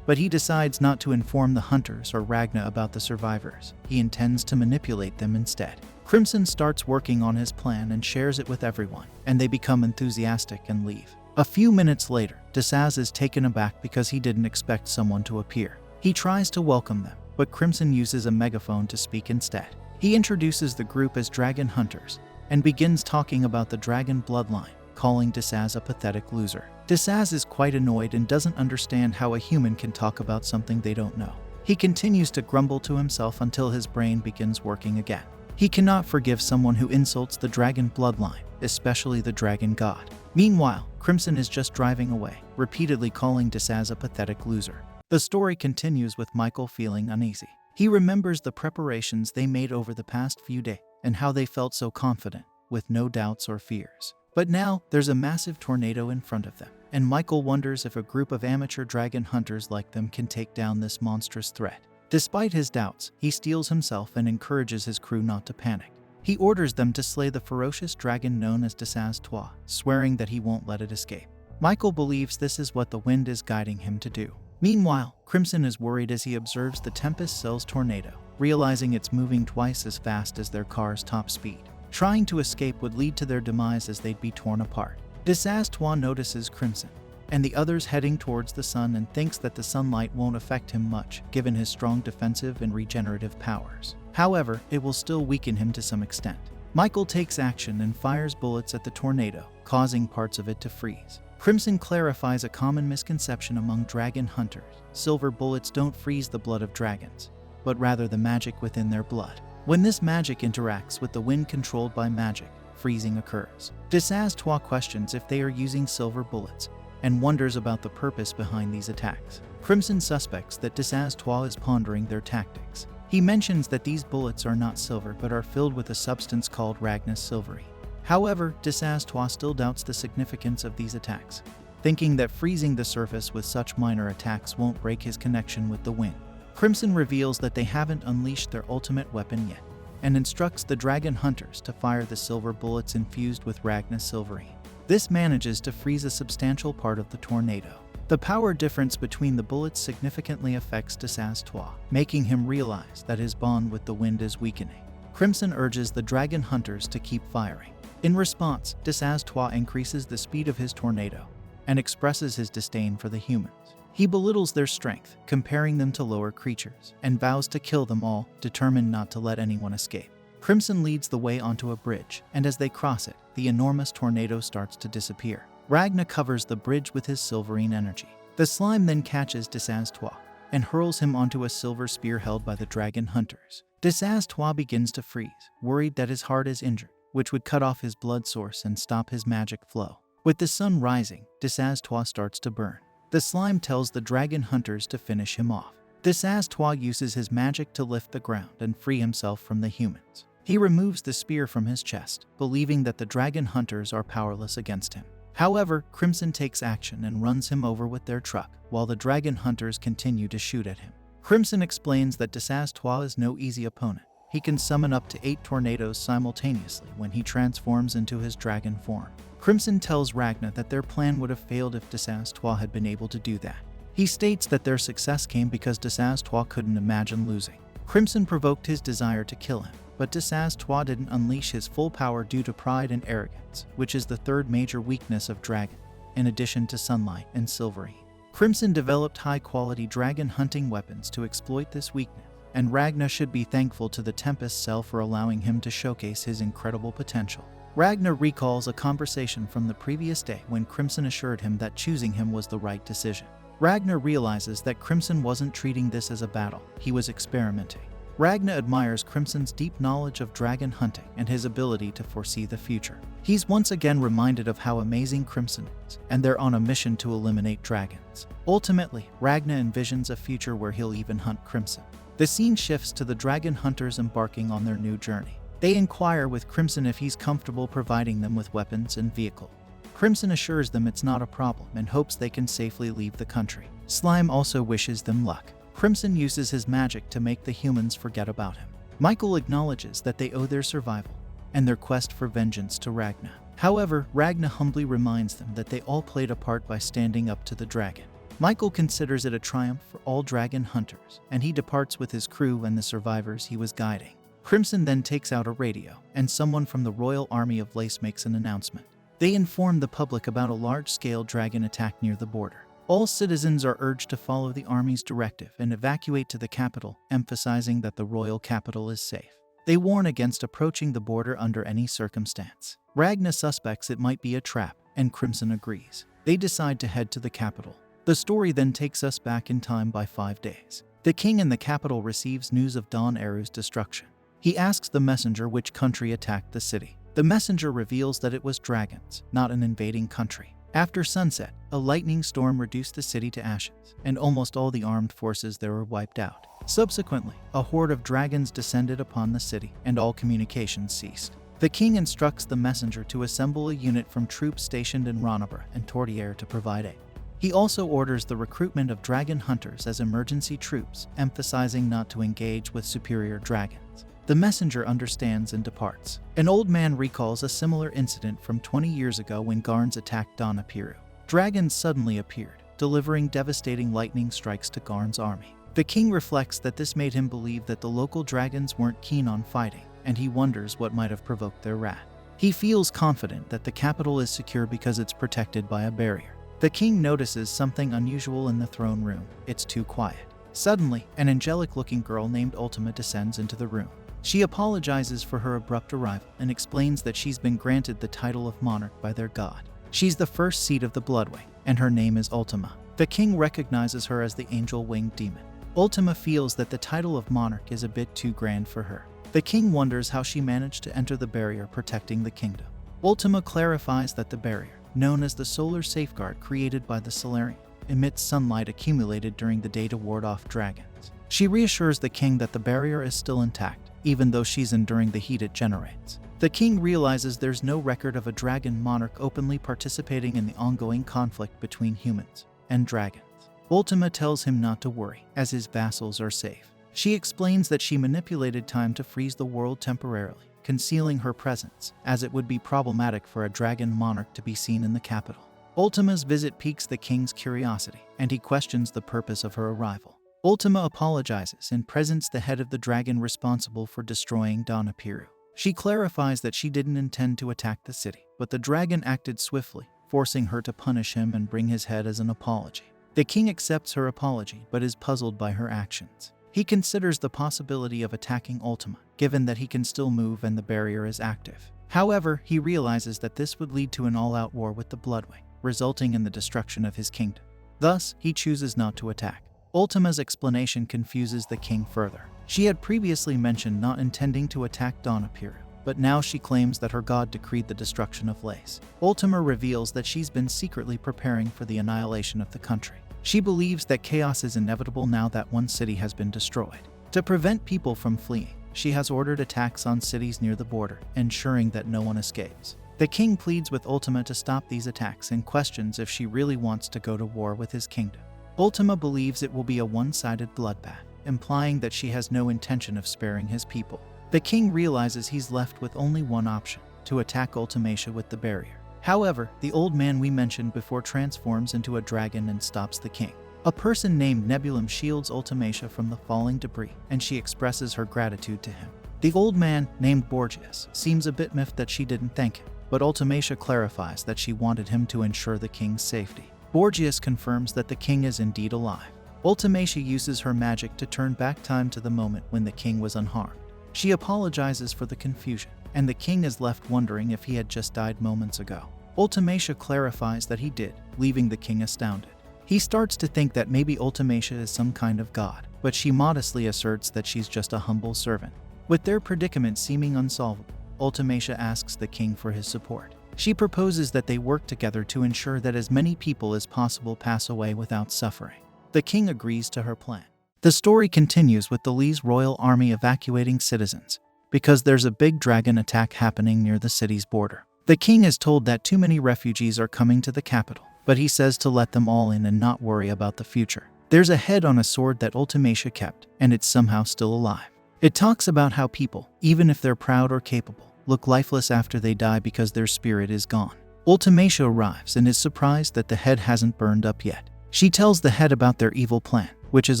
But he decides not to inform the hunters or Ragna about the survivors. He intends to manipulate them instead. Crimson starts working on his plan and shares it with everyone, and they become enthusiastic and leave. A few minutes later, Desaz is taken aback because he didn't expect someone to appear. He tries to welcome them, but Crimson uses a megaphone to speak instead. He introduces the group as dragon hunters and begins talking about the dragon bloodline, calling Desaz a pathetic loser. Desaz is quite annoyed and doesn't understand how a human can talk about something they don't know. He continues to grumble to himself until his brain begins working again. He cannot forgive someone who insults the dragon bloodline, especially the dragon god. Meanwhile, Crimson is just driving away, repeatedly calling Desaz a pathetic loser. The story continues with Michael feeling uneasy. He remembers the preparations they made over the past few days and how they felt so confident, with no doubts or fears. But now, there's a massive tornado in front of them, and Michael wonders if a group of amateur dragon hunters like them can take down this monstrous threat. Despite his doubts, he steels himself and encourages his crew not to panic. He orders them to slay the ferocious dragon known as Desaz Toi, swearing that he won't let it escape. Michael believes this is what the wind is guiding him to do. Meanwhile, Crimson is worried as he observes the Tempest Cell's tornado, realizing it's moving twice as fast as their car's top speed. Trying to escape would lead to their demise as they'd be torn apart. Desaz Toi notices Crimson and the others heading towards the sun and thinks that the sunlight won't affect him much, given his strong defensive and regenerative powers. However, it will still weaken him to some extent. Michael takes action and fires bullets at the tornado, causing parts of it to freeze. Crimson clarifies a common misconception among dragon hunters. Silver bullets don't freeze the blood of dragons, but rather the magic within their blood. When this magic interacts with the wind controlled by magic, freezing occurs. Desaz Toi questions if they are using silver bullets and wonders about the purpose behind these attacks. Crimson suspects that Desaz Toi is pondering their tactics. He mentions that these bullets are not silver but are filled with a substance called Ragna silvery. However, Desaz Toi still doubts the significance of these attacks, thinking that freezing the surface with such minor attacks won't break his connection with the wind. Crimson reveals that they haven't unleashed their ultimate weapon yet, and instructs the dragon hunters to fire the silver bullets infused with Ragna silvery. This manages to freeze a substantial part of the tornado. The power difference between the bullets significantly affects Desaz Toi, making him realize that his bond with the wind is weakening. Crimson urges the dragon hunters to keep firing. In response, Desaz Toi increases the speed of his tornado and expresses his disdain for the humans. He belittles their strength, comparing them to lower creatures, and vows to kill them all, determined not to let anyone escape. Crimson leads the way onto a bridge, and as they cross it, the enormous tornado starts to disappear. Ragna covers the bridge with his silverine energy. The slime then catches Desaz Toi and hurls him onto a silver spear held by the dragon hunters. Desaz Toi begins to freeze, worried that his heart is injured, which would cut off his blood source and stop his magic flow. With the sun rising, Desaz Toi starts to burn. The slime tells the dragon hunters to finish him off. Desaz Toi uses his magic to lift the ground and free himself from the humans. He removes the spear from his chest, believing that the dragon hunters are powerless against him. However, Crimson takes action and runs him over with their truck, while the dragon hunters continue to shoot at him. Crimson explains that Desaz Toi is no easy opponent. He can summon up to 8 tornadoes simultaneously when he transforms into his dragon form. Crimson tells Ragna that their plan would have failed if Desaz Toi had been able to do that. He states that their success came because Desaz Toi couldn't imagine losing. Crimson provoked his desire to kill him, but Desaz Toi didn't unleash his full power due to pride and arrogance, which is the third major weakness of dragon, in addition to sunlight and silvery. Crimson developed high-quality dragon hunting weapons to exploit this weakness, and Ragna should be thankful to the Tempest Cell for allowing him to showcase his incredible potential. Ragna recalls a conversation from the previous day when Crimson assured him that choosing him was the right decision. Ragna realizes that Crimson wasn't treating this as a battle, he was experimenting. Ragna admires Crimson's deep knowledge of dragon hunting and his ability to foresee the future. He's once again reminded of how amazing Crimson is, and they're on a mission to eliminate dragons. Ultimately, Ragna envisions a future where he'll even hunt Crimson. The scene shifts to the dragon hunters embarking on their new journey. They inquire with Crimson if he's comfortable providing them with weapons and vehicle. Crimson assures them it's not a problem and hopes they can safely leave the country. Slime also wishes them luck. Crimson uses his magic to make the humans forget about him. Michael acknowledges that they owe their survival and their quest for vengeance to Ragna. However, Ragna humbly reminds them that they all played a part by standing up to the dragon. Michael considers it a triumph for all dragon hunters, and he departs with his crew and the survivors he was guiding. Crimson then takes out a radio, and someone from the Royal Army of Lace makes an announcement. They inform the public about a large-scale dragon attack near the border. All citizens are urged to follow the army's directive and evacuate to the capital, emphasizing that the royal capital is safe. They warn against approaching the border under any circumstance. Ragna suspects it might be a trap, and Crimson agrees. They decide to head to the capital. The story then takes us back in time by 5 days. The king in the capital receives news of Don Eru's destruction. He asks the messenger which country attacked the city. The messenger reveals that it was dragons, not an invading country. After sunset, a lightning storm reduced the city to ashes, and almost all the armed forces there were wiped out. Subsequently, a horde of dragons descended upon the city, and all communications ceased. The king instructs the messenger to assemble a unit from troops stationed in Ragna and Tortiere to provide aid. He also orders the recruitment of dragon hunters as emergency troops, emphasizing not to engage with superior dragons. The messenger understands and departs. An old man recalls a similar incident from 20 years ago when Garns attacked Donapiru. Dragons suddenly appeared, delivering devastating lightning strikes to Garns' army. The king reflects that this made him believe that the local dragons weren't keen on fighting, and he wonders what might have provoked their wrath. He feels confident that the capital is secure because it's protected by a barrier. The king notices something unusual in the throne room. It's too quiet. Suddenly, an angelic-looking girl named Ultima descends into the room. She apologizes for her abrupt arrival and explains that she's been granted the title of monarch by their god. She's the first seed of the Bloodwing, and her name is Ultima. The king recognizes her as the angel-winged demon. Ultima feels that the title of monarch is a bit too grand for her. The king wonders how she managed to enter the barrier protecting the kingdom. Ultima clarifies that the barrier, known as the solar safeguard created by the Solarium, emits sunlight accumulated during the day to ward off dragons. She reassures the king that the barrier is still intact, even though she's enduring the heat it generates. The king realizes there's no record of a dragon monarch openly participating in the ongoing conflict between humans and dragons. Ultima tells him not to worry, as his vassals are safe. She explains that she manipulated time to freeze the world temporarily, concealing her presence, as it would be problematic for a dragon monarch to be seen in the capital. Ultima's visit piques the king's curiosity, and he questions the purpose of her arrival. Ultima apologizes and presents the head of the dragon responsible for destroying Donapiru. She clarifies that she didn't intend to attack the city, but the dragon acted swiftly, forcing her to punish him and bring his head as an apology. The king accepts her apology but is puzzled by her actions. He considers the possibility of attacking Ultima, given that he can still move and the barrier is active. However, he realizes that this would lead to an all-out war with the Bloodwing, resulting in the destruction of his kingdom. Thus, he chooses not to attack. Ultima's explanation confuses the king further. She had previously mentioned not intending to attack Donapiru, but now she claims that her god decreed the destruction of Lace. Ultima reveals that she's been secretly preparing for the annihilation of the country. She believes that chaos is inevitable now that one city has been destroyed. To prevent people from fleeing, she has ordered attacks on cities near the border, ensuring that no one escapes. The king pleads with Ultima to stop these attacks and questions if she really wants to go to war with his kingdom. Ultima believes it will be a one-sided bloodbath, implying that she has no intention of sparing his people. The king realizes he's left with only one option, to attack Ultimacia with the barrier. However, the old man we mentioned before transforms into a dragon and stops the king. A person named Nebulum shields Ultimacia from the falling debris, and she expresses her gratitude to him. The old man, named Borgias, seems a bit miffed that she didn't thank him, but Ultimacia clarifies that she wanted him to ensure the king's safety. Borgias confirms that the king is indeed alive. Ultimacia uses her magic to turn back time to the moment when the king was unharmed. She apologizes for the confusion, and the king is left wondering if he had just died moments ago. Ultimacia clarifies that he did, leaving the king astounded. He starts to think that maybe Ultimacia is some kind of god, but she modestly asserts that she's just a humble servant. With their predicament seeming unsolvable, Ultimacia asks the king for his support. She proposes that they work together to ensure that as many people as possible pass away without suffering. The king agrees to her plan. The story continues with the Lee's royal army evacuating citizens, because there's a big dragon attack happening near the city's border. The king is told that too many refugees are coming to the capital, but he says to let them all in and not worry about the future. There's a head on a sword that Ultimacia kept, and it's somehow still alive. It talks about how people, even if they're proud or capable, look lifeless after they die because their spirit is gone. Ultimacia arrives and is surprised that the head hasn't burned up yet. She tells the head about their evil plan, which is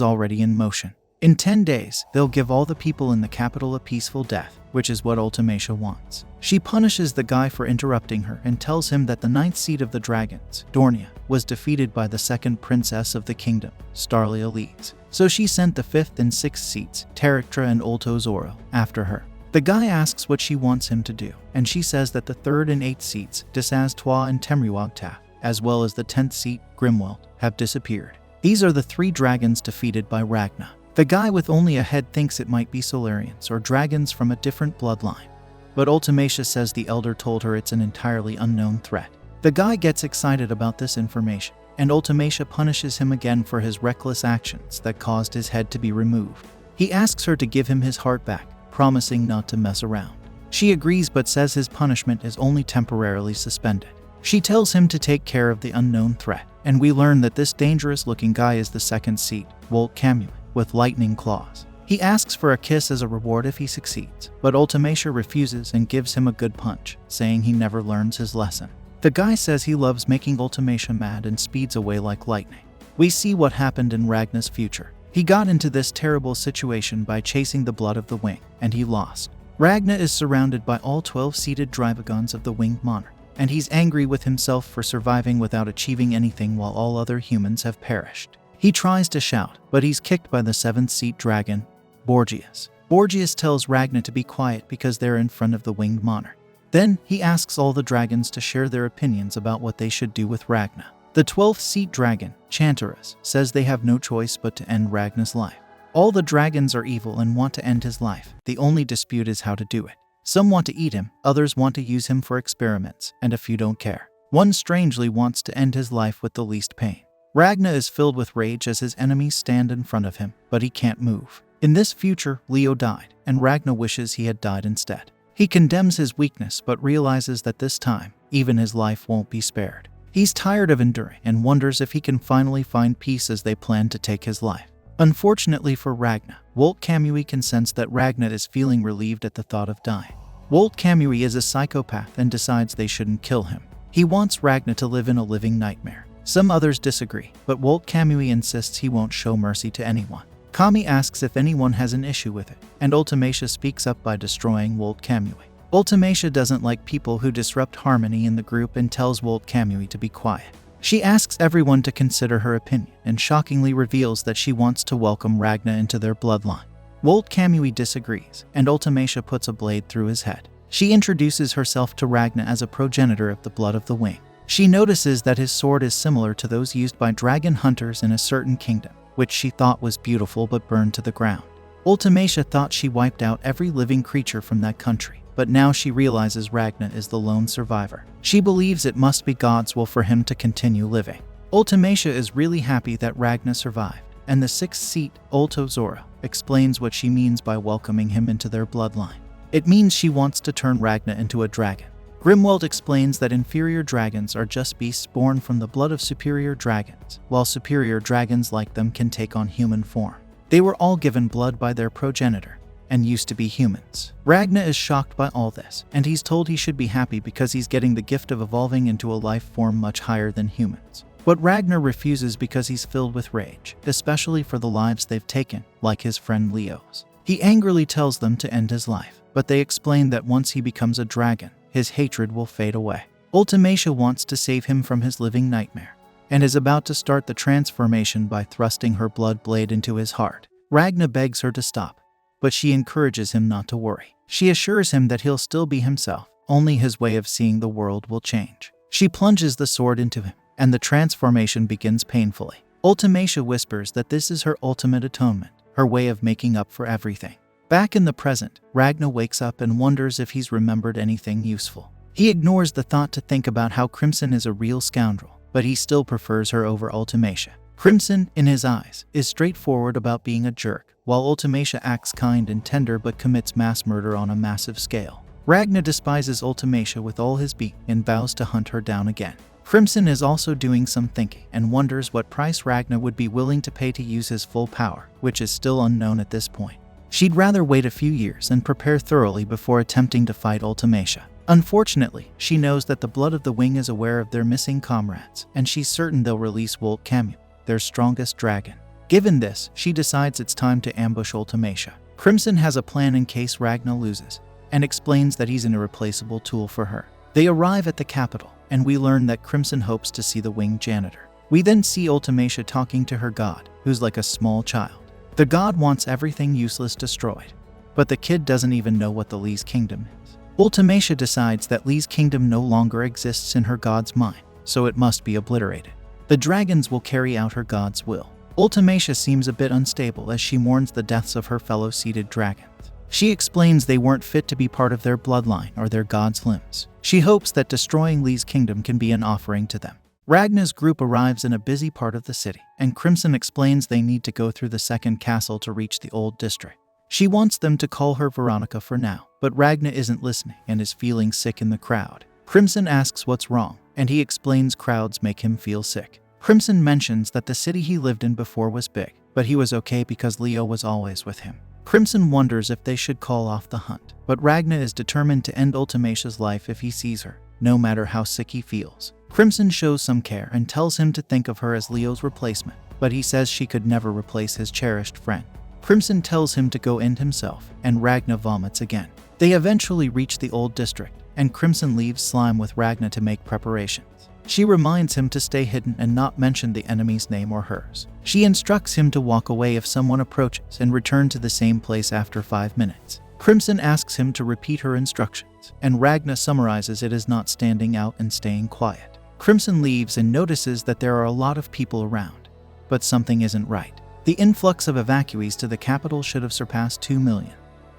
already in motion. In 10 days, they'll give all the people in the capital a peaceful death, which is what Ultimacia wants. She punishes the guy for interrupting her and tells him that the 9th seat of the dragons, Dornia, was defeated by the 2nd princess of the kingdom, Starlia Lees. So she sent the 5th and 6th seats, Terictra and Oltozoro, after her. The guy asks what she wants him to do, and she says that the 3rd and 8th seats, Desaz-Toi and Temriwagta, as well as the 10th seat, Grimwald, have disappeared. These are the 3 dragons defeated by Ragna. The guy with only a head thinks it might be Solarians or dragons from a different bloodline. But Ultimacia says the elder told her it's an entirely unknown threat. The guy gets excited about this information, and Ultimacia punishes him again for his reckless actions that caused his head to be removed. He asks her to give him his heart back, promising not to mess around. She agrees but says his punishment is only temporarily suspended. She tells him to take care of the unknown threat, and we learn that this dangerous-looking guy is the 2nd seat, Wolt Kamui, with lightning claws. He asks for a kiss as a reward if he succeeds, but Ultimacia refuses and gives him a good punch, saying he never learns his lesson. The guy says he loves making Ultimacia mad and speeds away like lightning. We see what happened in Ragna's future. He got into this terrible situation by chasing the blood of the wing, and he lost. Ragna is surrounded by all 12-seated dragons of the winged monarch, and he's angry with himself for surviving without achieving anything while all other humans have perished. He tries to shout, but he's kicked by the 7th seat dragon, Borgias. Borgias tells Ragna to be quiet because they're in front of the winged monarch. Then, he asks all the dragons to share their opinions about what they should do with Ragna. The 12th seat dragon, Chantaras, says they have no choice but to end Ragna's life. All the dragons are evil and want to end his life. The only dispute is how to do it. Some want to eat him, others want to use him for experiments, and a few don't care. One strangely wants to end his life with the least pain. Ragna is filled with rage as his enemies stand in front of him, but he can't move. In this future, Leo died, and Ragna wishes he had died instead. He condemns his weakness but realizes that this time, even his life won't be spared. He's tired of enduring and wonders if he can finally find peace as they plan to take his life. Unfortunately for Ragna, Wolt Kamui can sense that Ragna is feeling relieved at the thought of dying. Wolt Kamui is a psychopath and decides they shouldn't kill him. He wants Ragna to live in a living nightmare. Some others disagree, but Wolt Kamui insists he won't show mercy to anyone. Kami asks if anyone has an issue with it, and Ultimacia speaks up by destroying Wolt Kamui. Ultimacia doesn't like people who disrupt harmony in the group and tells Wolt Kamui to be quiet. She asks everyone to consider her opinion and shockingly reveals that she wants to welcome Ragna into their bloodline. Wolt Kamui disagrees, and Ultimacia puts a blade through his head. She introduces herself to Ragna as a progenitor of the blood of the wing. She notices that his sword is similar to those used by dragon hunters in a certain kingdom, which she thought was beautiful but burned to the ground. Ultimacia thought she wiped out every living creature from that country, but now she realizes Ragna is the lone survivor. She believes it must be God's will for him to continue living. Ultimacia is really happy that Ragna survived, and the 6th seat, Oltozoro, explains what she means by welcoming him into their bloodline. It means she wants to turn Ragna into a dragon. Grimwald explains that inferior dragons are just beasts born from the blood of superior dragons, while superior dragons like them can take on human form. They were all given blood by their progenitor, and used to be humans. Ragna is shocked by all this, and he's told he should be happy because he's getting the gift of evolving into a life form much higher than humans. But Ragna refuses because he's filled with rage, especially for the lives they've taken, like his friend Leo's. He angrily tells them to end his life, but they explain that once he becomes a dragon, his hatred will fade away. Ultimacia wants to save him from his living nightmare, and is about to start the transformation by thrusting her blood blade into his heart. Ragna begs her to stop, but she encourages him not to worry. She assures him that he'll still be himself, only his way of seeing the world will change. She plunges the sword into him, and the transformation begins painfully. Ultimacia whispers that this is her ultimate atonement, her way of making up for everything. Back in the present, Ragna wakes up and wonders if he's remembered anything useful. He ignores the thought to think about how Crimson is a real scoundrel, but he still prefers her over Ultimacia. Crimson, in his eyes, is straightforward about being a jerk, while Ultimacia acts kind and tender but commits mass murder on a massive scale. Ragna despises Ultimacia with all his being and vows to hunt her down again. Crimson is also doing some thinking and wonders what price Ragna would be willing to pay to use his full power, which is still unknown at this point. She'd rather wait a few years and prepare thoroughly before attempting to fight Ultimacia. Unfortunately, she knows that the blood of the wing is aware of their missing comrades, and she's certain they'll release Wolt Kamui. their strongest dragon. Given this, she decides it's time to ambush Ultimacia. Crimson has a plan in case Ragna loses, and explains that he's an irreplaceable tool for her. They arrive at the capital, and we learn that Crimson hopes to see the winged janitor. We then see Ultimacia talking to her god, who's like a small child. The god wants everything useless destroyed, but the kid doesn't even know what the Lee's kingdom is. Ultimacia decides that Lee's kingdom no longer exists in her god's mind, so it must be obliterated. The dragons will carry out her god's will. Ultimacia seems a bit unstable as she mourns the deaths of her fellow seated dragons. She explains they weren't fit to be part of their bloodline or their god's limbs. She hopes that destroying Lee's kingdom can be an offering to them. Ragna's group arrives in a busy part of the city, and Crimson explains they need to go through the second castle to reach the old district. She wants them to call her Veronica for now, but Ragna isn't listening and is feeling sick in the crowd. Crimson asks what's wrong, and he explains crowds make him feel sick. Crimson mentions that the city he lived in before was big, but he was okay because Leo was always with him. Crimson wonders if they should call off the hunt, but Ragna is determined to end Ultimacia's life if he sees her, no matter how sick he feels. Crimson shows some care and tells him to think of her as Leo's replacement, but he says she could never replace his cherished friend. Crimson tells him to go end himself, and Ragna vomits again. They eventually reach the old district, and Crimson leaves Slime with Ragna to make preparations. She reminds him to stay hidden and not mention the enemy's name or hers. She instructs him to walk away if someone approaches and return to the same place after 5 minutes. Crimson asks him to repeat her instructions, and Ragna summarizes it as not standing out and staying quiet. Crimson leaves and notices that there are a lot of people around, but something isn't right. The influx of evacuees to the capital should have surpassed 2 million,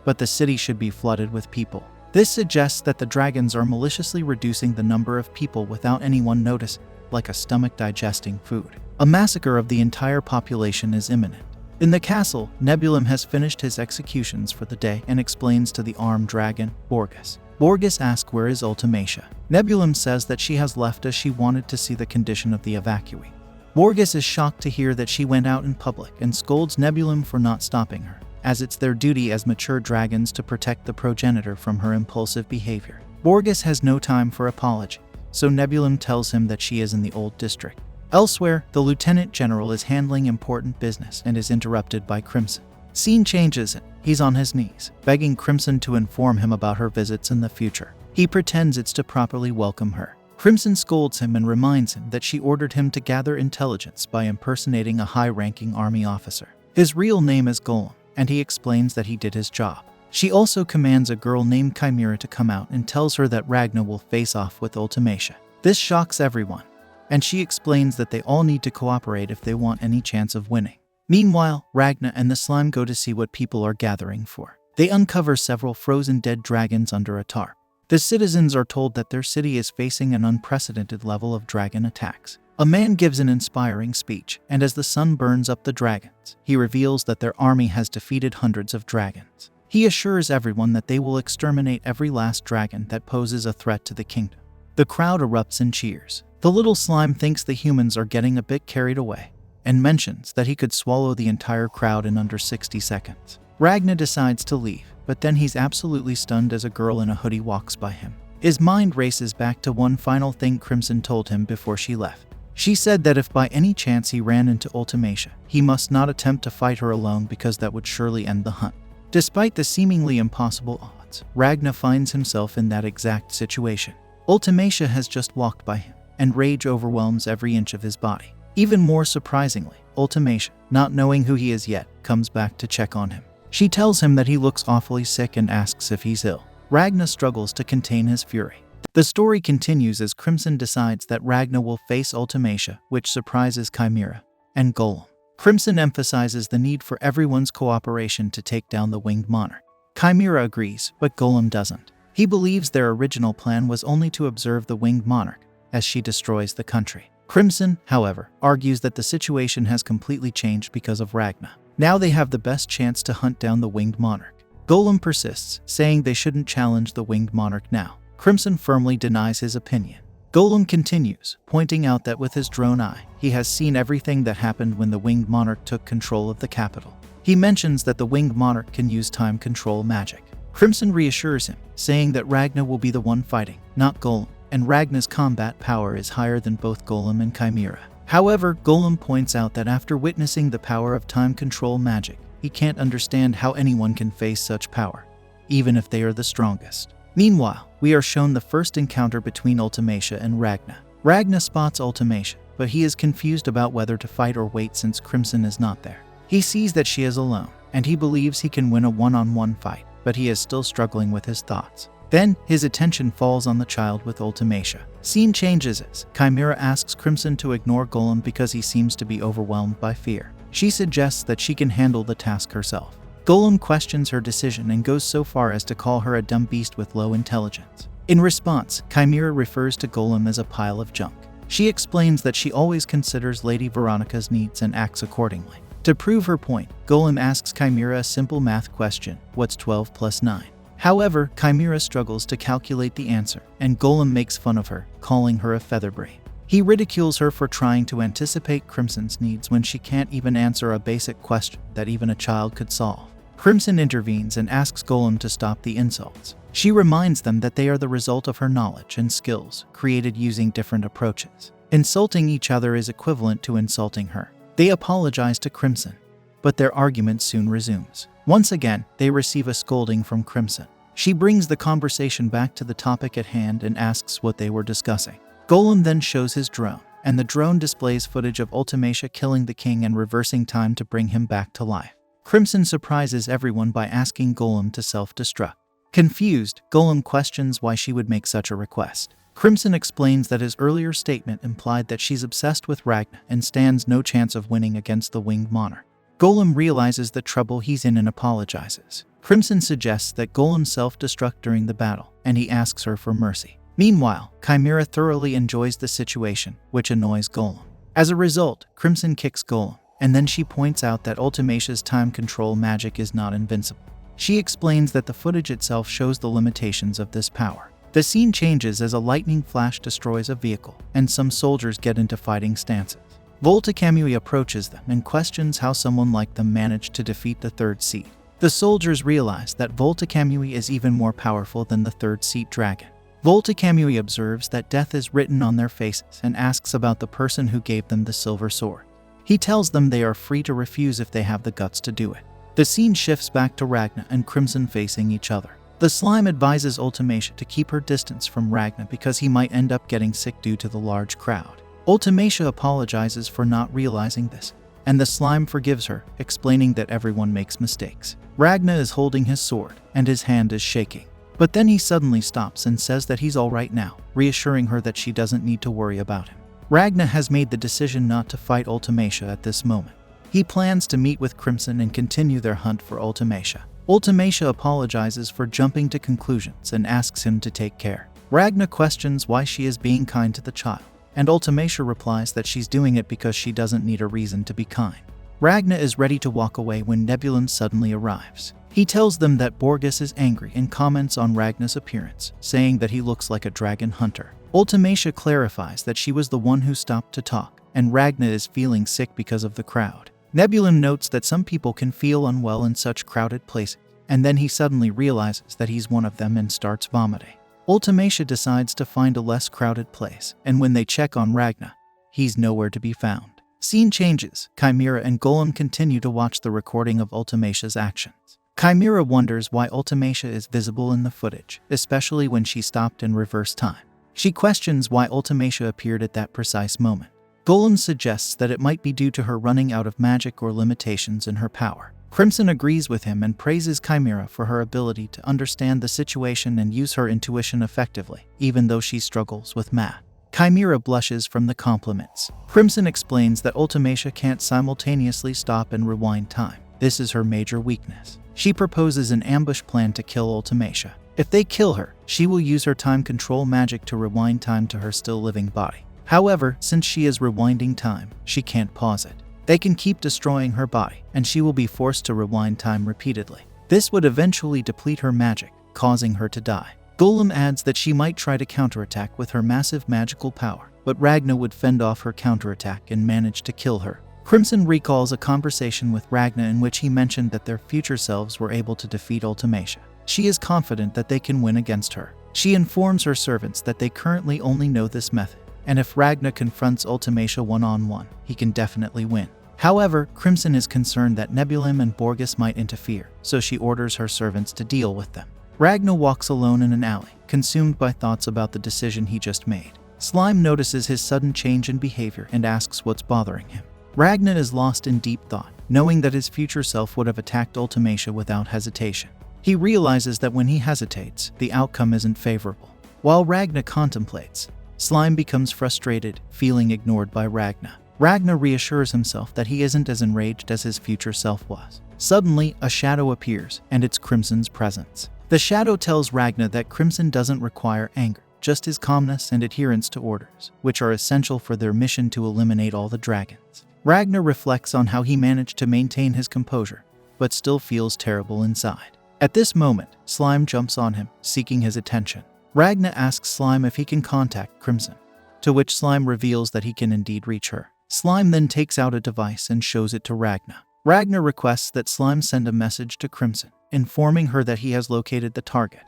but the city should be flooded with people. This suggests that the dragons are maliciously reducing the number of people without anyone noticing, like a stomach digesting food. A massacre of the entire population is imminent. In the castle, Nebulum has finished his executions for the day and explains to the armed dragon, Borgus. Borgus asks where is Ultimacia. Nebulum says that she has left as she wanted to see the condition of the evacuee. Borgus is shocked to hear that she went out in public and scolds Nebulum for not stopping her, as it's their duty as mature dragons to protect the progenitor from her impulsive behavior. Borgus has no time for apology, so Nebulum tells him that she is in the old district. Elsewhere, the lieutenant general is handling important business and is interrupted by Crimson. Scene changes and he's on his knees, begging Crimson to inform him about her visits in the future. He pretends it's to properly welcome her. Crimson scolds him and reminds him that she ordered him to gather intelligence by impersonating a high-ranking army officer. His real name is Golem, and he explains that he did his job. She also commands a girl named Chimera to come out and tells her that Ragna will face off with Ultimacia. This shocks everyone, and she explains that they all need to cooperate if they want any chance of winning. Meanwhile, Ragna and the slime go to see what people are gathering for. They uncover several frozen dead dragons under a tarp. The citizens are told that their city is facing an unprecedented level of dragon attacks. A man gives an inspiring speech, and as the sun burns up the dragons, he reveals that their army has defeated hundreds of dragons. He assures everyone that they will exterminate every last dragon that poses a threat to the kingdom. The crowd erupts in cheers. The little slime thinks the humans are getting a bit carried away, and mentions that he could swallow the entire crowd in under 60 seconds. Ragna decides to leave, but then he's absolutely stunned as a girl in a hoodie walks by him. His mind races back to one final thing Crimson told him before she left. She said that if by any chance he ran into Ultimacia, he must not attempt to fight her alone because that would surely end the hunt. Despite the seemingly impossible odds, Ragna finds himself in that exact situation. Ultimacia has just walked by him, and rage overwhelms every inch of his body. Even more surprisingly, Ultimacia, not knowing who he is yet, comes back to check on him. She tells him that he looks awfully sick and asks if he's ill. Ragna struggles to contain his fury. The story continues as Crimson decides that Ragna will face Ultimacia, which surprises Chimera and Golem. Crimson emphasizes the need for everyone's cooperation to take down the winged monarch. Chimera agrees, but Golem doesn't. He believes their original plan was only to observe the winged monarch as she destroys the country. Crimson, however, argues that the situation has completely changed because of Ragna. Now they have the best chance to hunt down the winged monarch. Golem persists, saying they shouldn't challenge the winged monarch now. Crimson firmly denies his opinion. Golem continues, pointing out that with his drone eye, he has seen everything that happened when the winged monarch took control of the capital. He mentions that the winged monarch can use time control magic. Crimson reassures him, saying that Ragna will be the one fighting, not Golem, and Ragna's combat power is higher than both Golem and Chimera. However, Golem points out that after witnessing the power of time control magic, he can't understand how anyone can face such power, even if they are the strongest. Meanwhile, we are shown the first encounter between Ultimacia and Ragna. Ragna spots Ultimacia, but he is confused about whether to fight or wait since Crimson is not there. He sees that she is alone, and he believes he can win a one-on-one fight, but he is still struggling with his thoughts. Then, his attention falls on the child with Ultimacia. Scene changes as Chimera asks Crimson to ignore Golem because he seems to be overwhelmed by fear. She suggests that she can handle the task herself. Golem questions her decision and goes so far as to call her a dumb beast with low intelligence. In response, Chimera refers to Golem as a pile of junk. She explains that she always considers Lady Veronica's needs and acts accordingly. To prove her point, Golem asks Chimera a simple math question: what's 12 plus 9? However, Chimera struggles to calculate the answer, and Golem makes fun of her, calling her a featherbrain. He ridicules her for trying to anticipate Crimson's needs when she can't even answer a basic question that even a child could solve. Crimson intervenes and asks Golem to stop the insults. She reminds them that they are the result of her knowledge and skills, created using different approaches. Insulting each other is equivalent to insulting her. They apologize to Crimson, but their argument soon resumes. Once again, they receive a scolding from Crimson. She brings the conversation back to the topic at hand and asks what they were discussing. Golem then shows his drone, and the drone displays footage of Ultimacia killing the king and reversing time to bring him back to life. Crimson surprises everyone by asking Golem to self-destruct. Confused, Golem questions why she would make such a request. Crimson explains that his earlier statement implied that she's obsessed with Ragna and stands no chance of winning against the winged monarch. Golem realizes the trouble he's in and apologizes. Crimson suggests that Golem self-destruct during the battle, and he asks her for mercy. Meanwhile, Chimera thoroughly enjoys the situation, which annoys Golem. As a result, Crimson kicks Golem, and then she points out that Ultimacia's time control magic is not invincible. She explains that the footage itself shows the limitations of this power. The scene changes as a lightning flash destroys a vehicle, and some soldiers get into fighting stances. Volta Kamui approaches them and questions how someone like them managed to defeat the third seat. The soldiers realize that Volta Kamui is even more powerful than the third seat dragon. Volta Kamui observes that death is written on their faces and asks about the person who gave them the silver sword. He tells them they are free to refuse if they have the guts to do it. The scene shifts back to Ragna and Crimson facing each other. The slime advises Ultimacia to keep her distance from Ragna because he might end up getting sick due to the large crowd. Ultimacia apologizes for not realizing this, and the slime forgives her, explaining that everyone makes mistakes. Ragna is holding his sword, and his hand is shaking. But then he suddenly stops and says that he's alright now, reassuring her that she doesn't need to worry about him. Ragna has made the decision not to fight Ultimacia at this moment. He plans to meet with Crimson and continue their hunt for Ultimacia. Ultimacia apologizes for jumping to conclusions and asks him to take care. Ragna questions why she is being kind to the child, and Ultimacia replies that she's doing it because she doesn't need a reason to be kind. Ragna is ready to walk away when Nebulan suddenly arrives. He tells them that Borges is angry and comments on Ragna's appearance, saying that he looks like a dragon hunter. Ultimacia clarifies that she was the one who stopped to talk, and Ragna is feeling sick because of the crowd. Nebulan notes that some people can feel unwell in such crowded places, and then he suddenly realizes that he's one of them and starts vomiting. Ultimacia decides to find a less crowded place, and when they check on Ragna, he's nowhere to be found. Scene changes. Chimera and Golem continue to watch the recording of Ultimacia's actions. Chimera wonders why Ultimacia is visible in the footage, especially when she stopped and reversed time. She questions why Ultimacia appeared at that precise moment. Golem suggests that it might be due to her running out of magic or limitations in her power. Crimson agrees with him and praises Chimera for her ability to understand the situation and use her intuition effectively, even though she struggles with math. Chimera blushes from the compliments. Crimson explains that Ultimacia can't simultaneously stop and rewind time. This is her major weakness. She proposes an ambush plan to kill Ultimacia. If they kill her, she will use her time control magic to rewind time to her still living body. However, since she is rewinding time, she can't pause it. They can keep destroying her body, and she will be forced to rewind time repeatedly. This would eventually deplete her magic, causing her to die. Golem adds that she might try to counterattack with her massive magical power, but Ragna would fend off her counterattack and manage to kill her. Crimson recalls a conversation with Ragna in which he mentioned that their future selves were able to defeat Ultimacia. She is confident that they can win against her. She informs her servants that they currently only know this method, and if Ragna confronts Ultimacia one-on-one, he can definitely win. However, Crimson is concerned that Nebulum and Borges might interfere, so she orders her servants to deal with them. Ragna walks alone in an alley, consumed by thoughts about the decision he just made. Slime notices his sudden change in behavior and asks what's bothering him. Ragna is lost in deep thought, knowing that his future self would have attacked Ultimacia without hesitation. He realizes that when he hesitates, the outcome isn't favorable. While Ragna contemplates, Slime becomes frustrated, feeling ignored by Ragna. Ragna reassures himself that he isn't as enraged as his future self was. Suddenly, a shadow appears, and it's Crimson's presence. The shadow tells Ragna that Crimson doesn't require anger, just his calmness and adherence to orders, which are essential for their mission to eliminate all the dragons. Ragna reflects on how he managed to maintain his composure, but still feels terrible inside. At this moment, Slime jumps on him, seeking his attention. Ragna asks Slime if he can contact Crimson, to which Slime reveals that he can indeed reach her. Slime then takes out a device and shows it to Ragna. Ragna requests that Slime send a message to Crimson, informing her that he has located the target,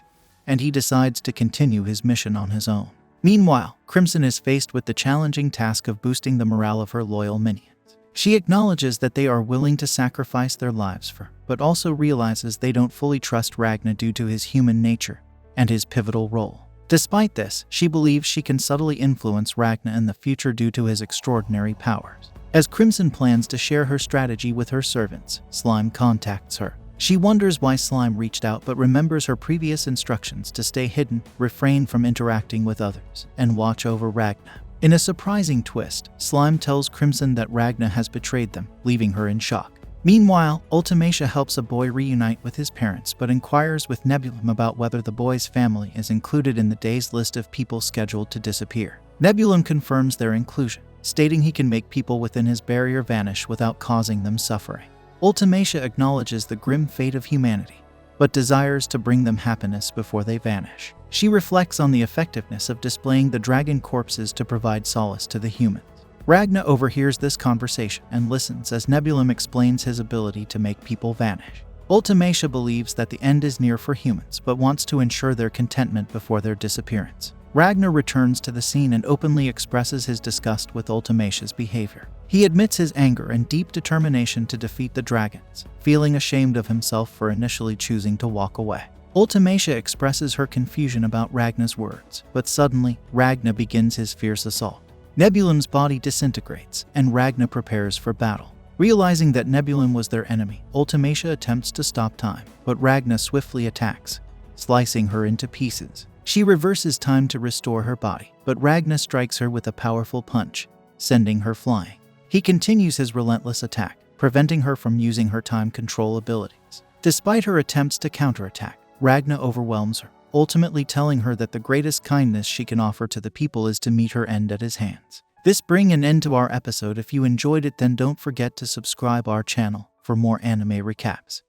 and he decides to continue his mission on his own. Meanwhile, Crimson is faced with the challenging task of boosting the morale of her loyal minions. She acknowledges that they are willing to sacrifice their lives for her, but also realizes they don't fully trust Ragna due to his human nature and his pivotal role. Despite this, she believes she can subtly influence Ragna in the future due to his extraordinary powers. As Crimson plans to share her strategy with her servants, Slime contacts her. She wonders why Slime reached out but remembers her previous instructions to stay hidden, refrain from interacting with others, and watch over Ragna. In a surprising twist, Slime tells Crimson that Ragna has betrayed them, leaving her in shock. Meanwhile, Ultimacia helps a boy reunite with his parents but inquires with Nebulum about whether the boy's family is included in the day's list of people scheduled to disappear. Nebulum confirms their inclusion, stating he can make people within his barrier vanish without causing them suffering. Ultimacia acknowledges the grim fate of humanity, but desires to bring them happiness before they vanish. She reflects on the effectiveness of displaying the dragon corpses to provide solace to the humans. Ragna overhears this conversation and listens as Nebulum explains his ability to make people vanish. Ultimacia believes that the end is near for humans, but wants to ensure their contentment before their disappearance. Ragna returns to the scene and openly expresses his disgust with Ultimacia's behavior. He admits his anger and deep determination to defeat the dragons, feeling ashamed of himself for initially choosing to walk away. Ultimacia expresses her confusion about Ragna's words, but suddenly, Ragna begins his fierce assault. Nebulum's body disintegrates, and Ragna prepares for battle. Realizing that Nebulum was their enemy, Ultimacia attempts to stop time, but Ragna swiftly attacks, slicing her into pieces. She reverses time to restore her body, but Ragna strikes her with a powerful punch, sending her flying. He continues his relentless attack, preventing her from using her time control abilities. Despite her attempts to counterattack, Ragna overwhelms her, ultimately telling her that the greatest kindness she can offer to the people is to meet her end at his hands. This brings an end to our episode. If you enjoyed it, then don't forget to subscribe our channel for more anime recaps.